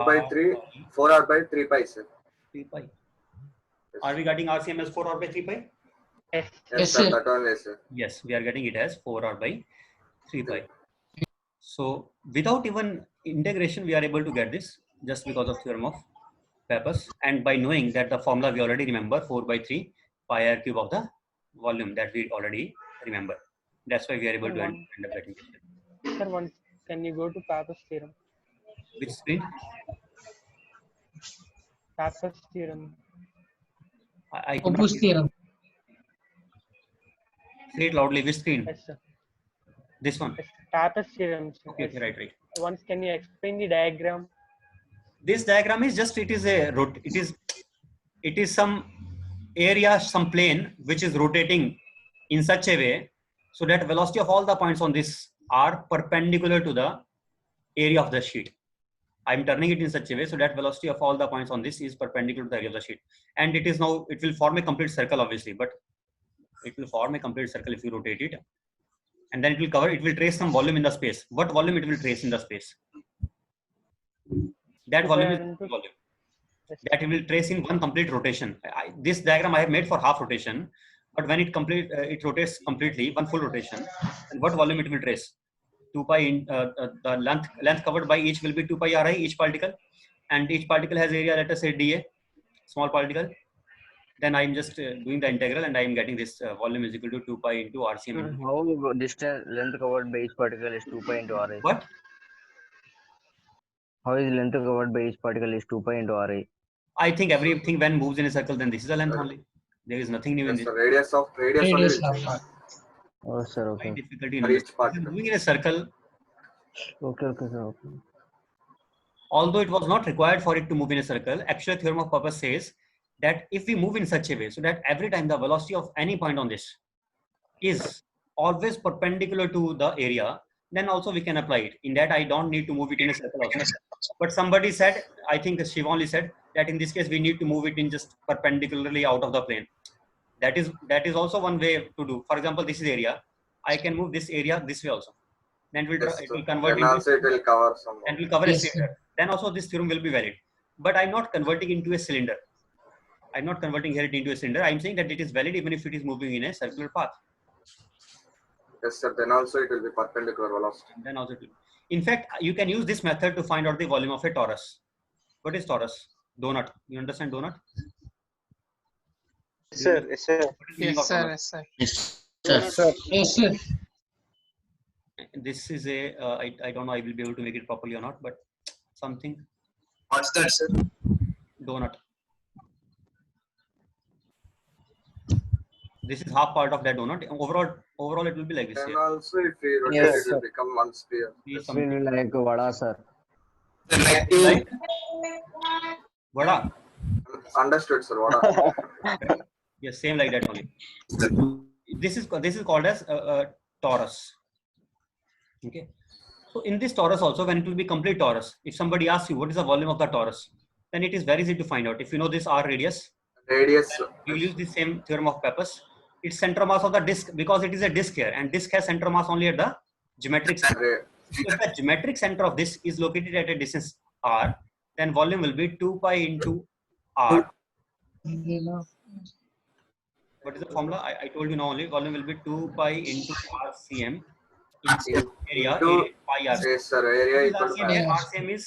by 3. 4 R by 3 pi, sir. 3 pi. Are we getting RCM as 4 or by 3 pi? Yes. Yes, sir. That only, sir. Yes, we are getting it as 4 or by 3 pi. So without even integration, we are able to get this just because of theorem of Pappus, and by knowing that the formula we already remember, 4 by 3 pi R cube of the volume, that we already remember. That's why we are able to end up getting it. Sir, once can you go to Pappus theorem? Which screen? Pappus theorem. I cannot Opus hear. theorem. Say it loudly. Which screen? Yes, sir. This one. Yes, Pappus theorem. Sir. Okay, Yes, okay, right. Once can you explain the diagram? This diagram is just, it is some area, some plane which is rotating in such a way so that velocity of all the points on this are perpendicular to the area of the sheet. I'm turning it in such a way so that velocity of all the points on this is perpendicular to the area of the sheet. And it is now, it will form a complete circle obviously, but it will form a complete circle if you rotate it. And then it will cover, it will trace some volume in the space. What volume it will trace in the space? That volume is volume. That it will trace in one complete rotation. This diagram I have made for half rotation, but when it rotates completely, one full rotation, and what volume it will trace? 2 pi in the length covered by each will be 2 pi Ri, each particle, and each particle has area, let us say dA, small particle. Then I am just doing the integral and I am getting this volume is equal to 2 pi into RCM. How distance length covered by each particle is 2 pi into Ra? What? How is length covered by each particle is 2 pi into Ra? I think everything when moves in a circle, then this is the length only. There is nothing new in Yes, this. sir. Radius only will change. Oh, sir, okay. Difficulty For in each particle. moving in a circle. Okay, sir, okay. Although it was not required for it to move in a circle, actual theorem of Pappus says that if we move in such a way so that every time the velocity of any point on this is always perpendicular to the area, then also we can apply it. In that, I don't need to move it in a circle also. But somebody said, I think Shiv only said that in this case we need to move it in just perpendicularly out of the plane. That is also one way to do. For example, this is area. I can move this area this way also. Then it will convert Then also it will cover some. and will cover a cylinder. Then also this theorem will be valid. But I'm not converting into a cylinder. I'm not converting here into a cylinder. I'm saying that it is valid even if it is moving in a circular path. Yes, sir. Then also it will be perpendicular velocity. Then also it will. In fact, you can use this method to find out the volume of a torus. What is torus? Donut. You understand donut? Yes, sir. Yes, sir. Yes, sir. Yes, sir. Yes, sir. Yes, sir. This is a, I don't know I will be able to make it properly or not, but something. What's that, sir? Donut. This is half part of that donut. Overall it will be like this And here. also, if we rotate, Yes, it will sir. become one sphere. Be It something will like vada, sir. Like to like vada. Understood, sir. What? Yes, same like that only. This is called as torus. Okay. So in this torus also, when it will be complete torus, if somebody asks you what is the volume of the torus, then it is very easy to find out. If you know this R radius, Radius. you will use the same theorem of Pappus. It's center mass of the disk, because it is a disk here, and disk has center mass only at the geometric center. So if the geometric center of this is located at a distance r, then volume will be 2 pi into r. What is the formula? I told you now only. Volume will be 2 pi into RCM into area pi r. Yes, sir. Area equal to RCM, here, RCM is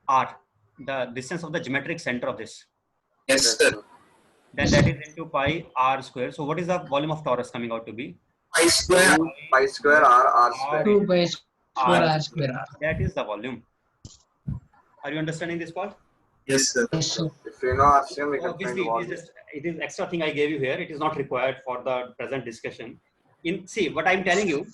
r, the distance of the geometric center of this. yes, sir. Then that is into pi r square. So what is the volume of torus coming out to be? Pi square. Pi square r square. 2 by square r square r. That is the volume. Are you understanding this part? Yes, sir. Yes, sir. If we know RCM, we can Obviously, find volume. it is extra thing I gave you here. It is not required for the present discussion. See what I'm telling you.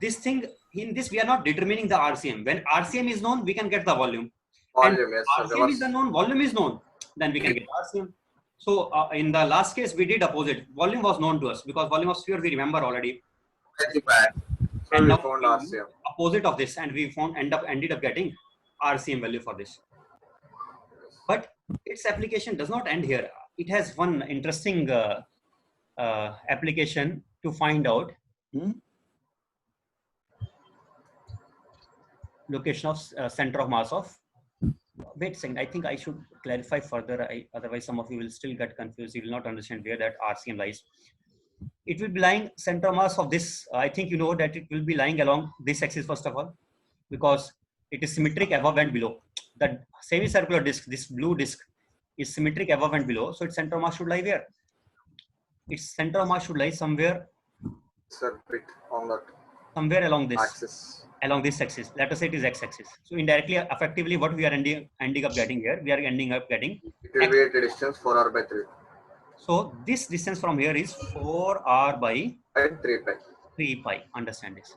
This thing, in this we are not determining the RCM. When RCM is known, we can get the volume. Volume, And yes, sir. RCM is unknown, volume is known, then we can get RCM. So in the last case, we did opposite. Volume was known to us because volume of sphere we remember already. Very bad. So And we now found we RCM. opposite of this, and we ended up getting RCM value for this. But its application does not end here. It has one interesting application to find out location of center of mass of. Wait a second, I think I should clarify further. Otherwise, some of you will still get confused. You will not understand where that RCM lies. It will be lying center mass of this. I think you know that it will be lying along this axis first of all, because it is symmetric above and below. The semicircular disk, this blue disk, is symmetric above and below. So its center mass should lie where? Its center of mass should lie somewhere Sir, bit on that along this. axis. Along this axis. Let us say it is x-axis. So indirectly, effectively, what we are ending up getting here, we are ending up getting. It will be at a distance 4r by 3. So this distance from here is 4r by At 3 pi. 3 pi. Understand this?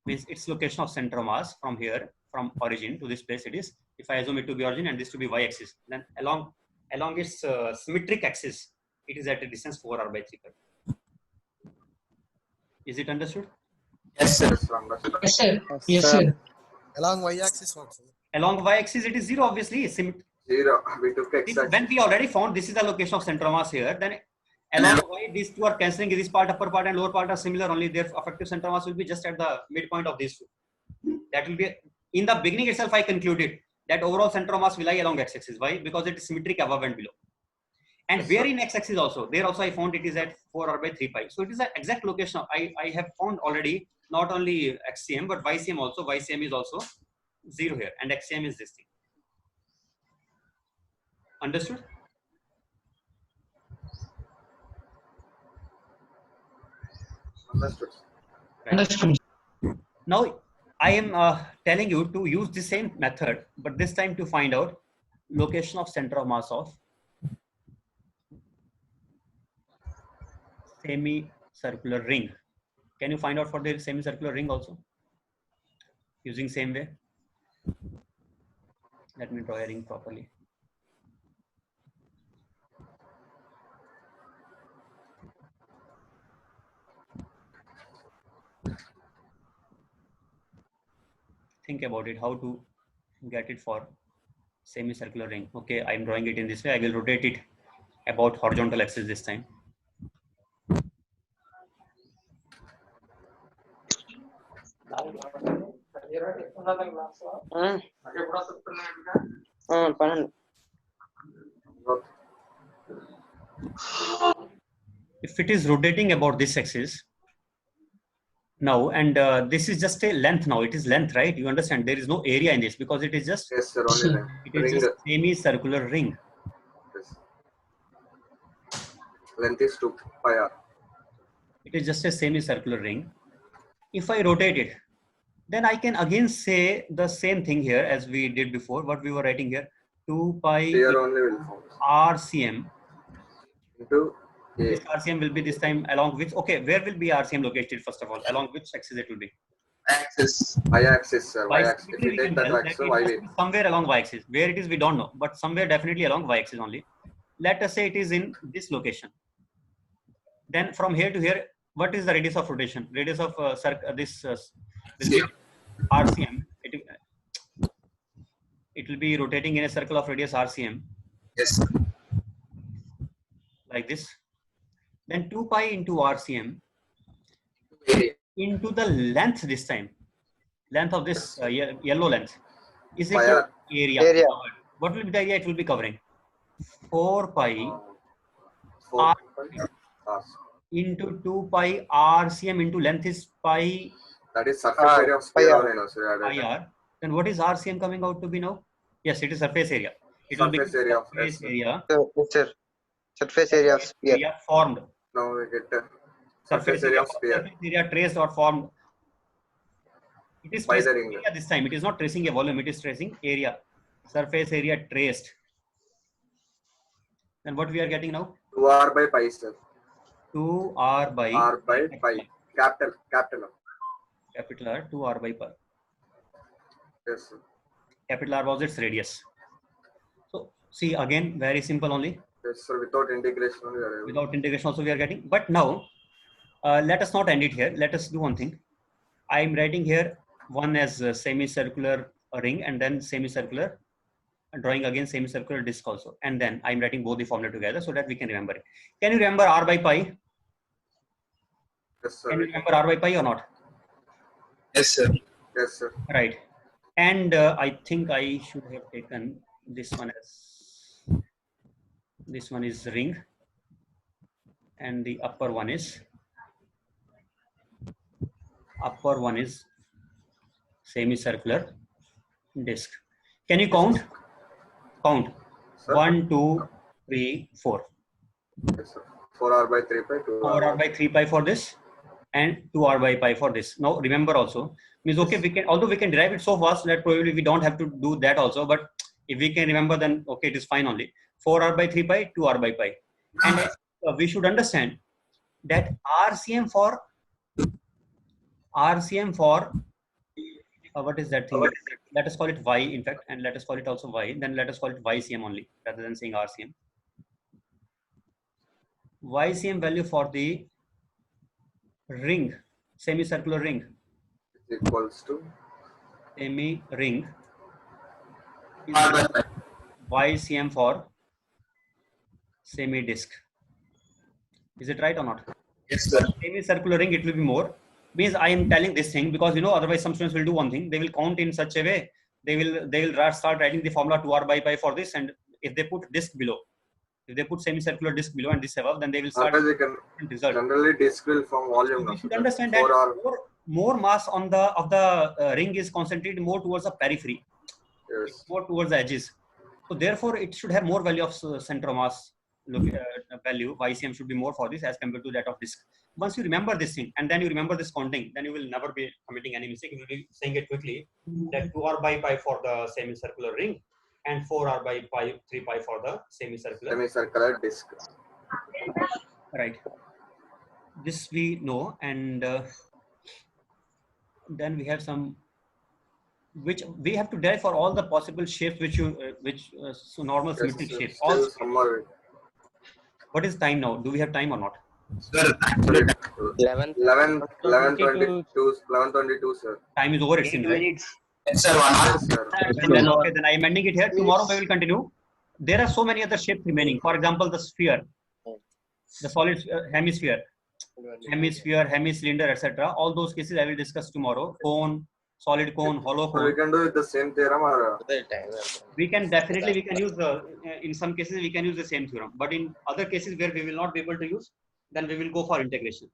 Means its location of center of mass from here, from origin to this place, it is. If I assume it to be origin and this to be y-axis, then along its symmetric axis, it is at a distance 4r by 3 pi. Is it understood? Yes, sir. Yes, sir, understood. Yes, sir. Yes, sir. Along y-axis what? Sir? Along y-axis, it is 0, obviously. 0. We took x axis. When we already found this is the location of center of mass here, then along y, these two are cancelling. This part, upper part and lower part are similar, only their effective center of mass will be just at the midpoint of these two. That will be, in the beginning itself, I concluded that overall center of mass will lie along x-axis. Why? Because it is symmetric above and below. And where in x-axis also, there also I found it is at 4r by 3 pi. So it is the exact location. I have found already not only xcm but ycm also. Ycm is also 0 here, and xcm is this thing. Understood? Understood. Understood. Now I am telling you to use the same method, but this time to find out location of center of mass of semicircular ring. Can you find out for the semicircular ring also? Using same way. Let me draw a ring properly. Think about it, how to get it for semicircular ring. Okay, I'm drawing it in this way. I will rotate it about horizontal axis this time. If it is rotating about this axis now, and this is just a length now, it is length, right? You understand there is no area in this because it is just, Yes, sir. Only line. it is just semicircular ring. Yes. Length is 2 pi r. It is just a semicircular ring. If I rotate it, then I can again say the same thing here as we did before. What we were writing here, 2 pi Here only will found. RCM Into This RCM will be this time along which, okay, where will be RCM located first of all? Along which axis it will be? Axis. Y-axis, sir. Y-axis. If We you can take that tell that axis, it Y must way. be somewhere along y-axis. Where it is, we don't know, but somewhere definitely along y-axis only. Let us say it is in this location. Then from here to here, what is the radius of rotation? Radius of this will be RCM. It will be rotating in a circle of radius RCM. Yes, sir. Like this. Then 2 pi into RCM into the length this time. Length of this yellow length is equal to area. What will be the area it will be covering? 4 pi 4 into 2 pi RCM into length is pi That is surface area of sphere only, no, sir. pi r. Then what is RCM coming out to be now? Yes, it is surface area. It will be Surface area of surface S. area. Surface area of sphere. Area formed. Now we get surface area of sphere. Surface area traced or formed. It is By the tracing ring. area this time. It is not tracing a volume. It is tracing area. Surface area traced. Then what we are getting now? 2r by pi, sir. 2r by R by pi. Capital R. capital R, 2r by pi. Yes, sir. Capital R was its radius. So see again, very simple only. Yes, sir. Without integration, we are able. Without integration also we are getting. But now, let us not end it here. Let us do one thing. I am writing here one as a semicircular ring and then semicircular, drawing again semicircular disc also. And then I am writing both the formula together so that we can remember it. Can you remember R by pi? Yes, sir. Can you remember R by pi or not? Yes, sir. Yes, sir. Right. And I think I should have taken this one as, this one is ring and the upper one is semicircular disc. Can you count? Count. Sir? 1, 2, 3, 4. Yes, sir. 4r by 3 pi, 4r by 3 pi for this and 2r by pi for this. Now remember also, means okay, we can, although we can derive it so fast that probably we don't have to do that also, but if we can remember then okay, it is fine only. 4r by 3 pi, 2r by pi. And we should understand that RCM for what is that thing? Let us call it Y in fact, and let us call it also Y. Then let us call it YCM only rather than saying RCM. YCM value for the ring, semicircular ring, equals to semi-ring is R by pi. YCM for semi-disc. Is it right or not? Yes, sir. Semicircular ring, it will be more. Means I am telling this thing because otherwise some students will do one thing. They will count in such a way. They will start writing the formula 2r by pi for this, and if they put disc below, if they put semicircular disc below and this above, then they will start result. Generally disc will form volume. So we should understand that more mass on the ring is concentrated more towards the periphery, Yes. more towards the edges. So therefore, it should have more value of center of mass value. YCM should be more for this as compared to that of disc. Once you remember this thing and then you remember this counting, then you will never be committing any mistake. You will be saying it quickly that 2r by pi for the semicircular ring and 4r by pi, 3 pi for the Semicircular disc. Right. This we know, and then we have some which we have to derive for all the possible shapes so normal symmetric shapes. All what is time now? Do we have time or not? Sir, actually, 11:22, sir. Time is over, it seems, right? yes, sir. 1 hour. Yes, sir. Then, okay, then I am ending it here. Tomorrow we will continue. There are so many other shapes remaining. For example, the sphere, the solid hemisphere, hemicylinder, etc. All those cases I will discuss tomorrow. Cone, solid cone, hollow So we cone. can do it the same theorem or We can definitely use in some cases we can use the same theorem, but in other cases where we will not be able to use, then we will go for integration.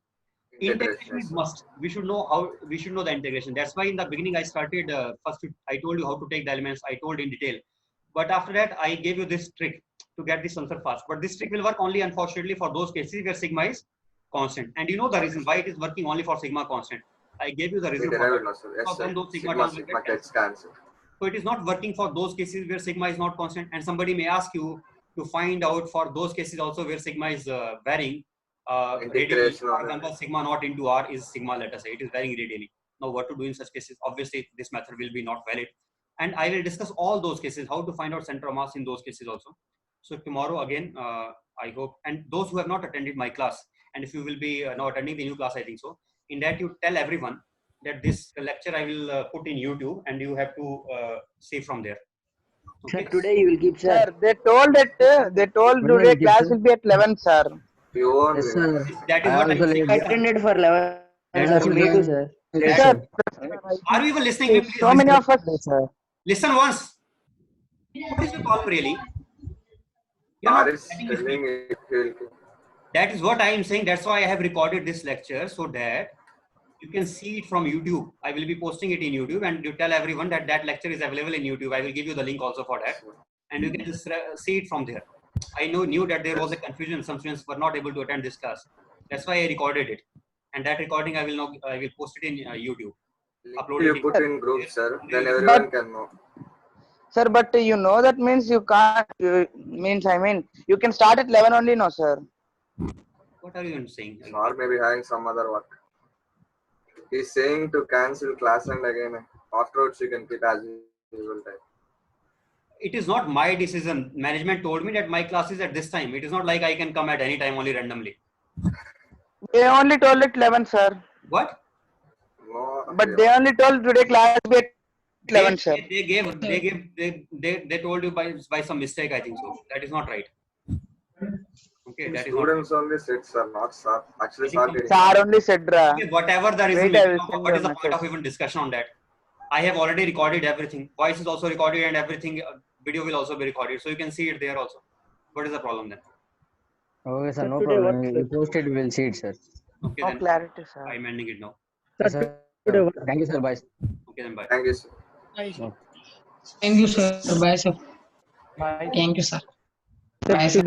Integration is must. We should know the integration. That's why in the beginning I started first. I told you how to take the elements. I told in detail, but after that I gave you this trick to get this answer fast. But this trick will work only, unfortunately, for those cases where sigma is constant. And you know the reason why it is working only for sigma constant. I gave you the reason for that. Yes, sir. Then those sigma Sigma terms will get gets cancelled. So it is not working for those cases where sigma is not constant. And somebody may ask you to find out for those cases also where sigma is varying, Integration for of it. example, sigma naught into r is sigma, let us say. It is varying radially. Now, what to do in such cases? Obviously, this method will be not valid. And I will discuss all those cases, how to find out center of mass in those cases also. So tomorrow again, I hope, and those who have not attended my class, and if you will be now attending the new class, I think so, in that you tell everyone that this lecture I will put in YouTube and you have to see from there. Okay? Today you will keep, sir. Sir, they told today class will be at 11, sir. You won't Yes, be. sir. That is I what also I'm saying. attended for 11. That's Sir, what me I'm too, saying. sir. Sir, Are you even listening? Please so many listen. of us, sir. Listen once. What is the problem really? You're not Paris letting me speak. telling it will keep. That is what I am saying. That's why I have recorded this lecture so that you can see it from YouTube. I will be posting it in YouTube, and you tell everyone that that lecture is available in YouTube. I will give you the link also for that, and you can just see it from there. I knew that there was a confusion. Some students were not able to attend this class. That's why I recorded it, and that recording I will post it in YouTube. Upload You it. put in group, sir. Then everyone can know. Sir, but you know that means you can't, you can start at 11 only, no, sir. What are you even saying? Or maybe having some other work. He's saying to cancel class and again afterwards you can keep as usual time. It is not my decision. Management told me that my class is at this time. It is not like I can come at any time only randomly. They only told it 11, sir. What? No, But they only told today class will be at 11, sir. They told you by some mistake, I think so. That is not right. Okay, that is not right. students only said, sir, not sir. Actually, sir did. Sir only said, Okay, whatever the reason, Wait, I will send what is you the a point of message. even discussion on that? I have already recorded everything. Voice is also recorded and everything. Video will also be recorded. So you can see it there also. What is the problem then? Okay, sir, no problem. You post it, we will see it, sir. Okay, No then clarity, sir. I'm ending it now. Yes, sir. Thank you, sir. Bye. Okay, then bye. Thank you, sir. Thank you, sir. Bye, sir. Bye. Thank you, sir. Bye, sir.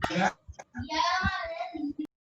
Bye.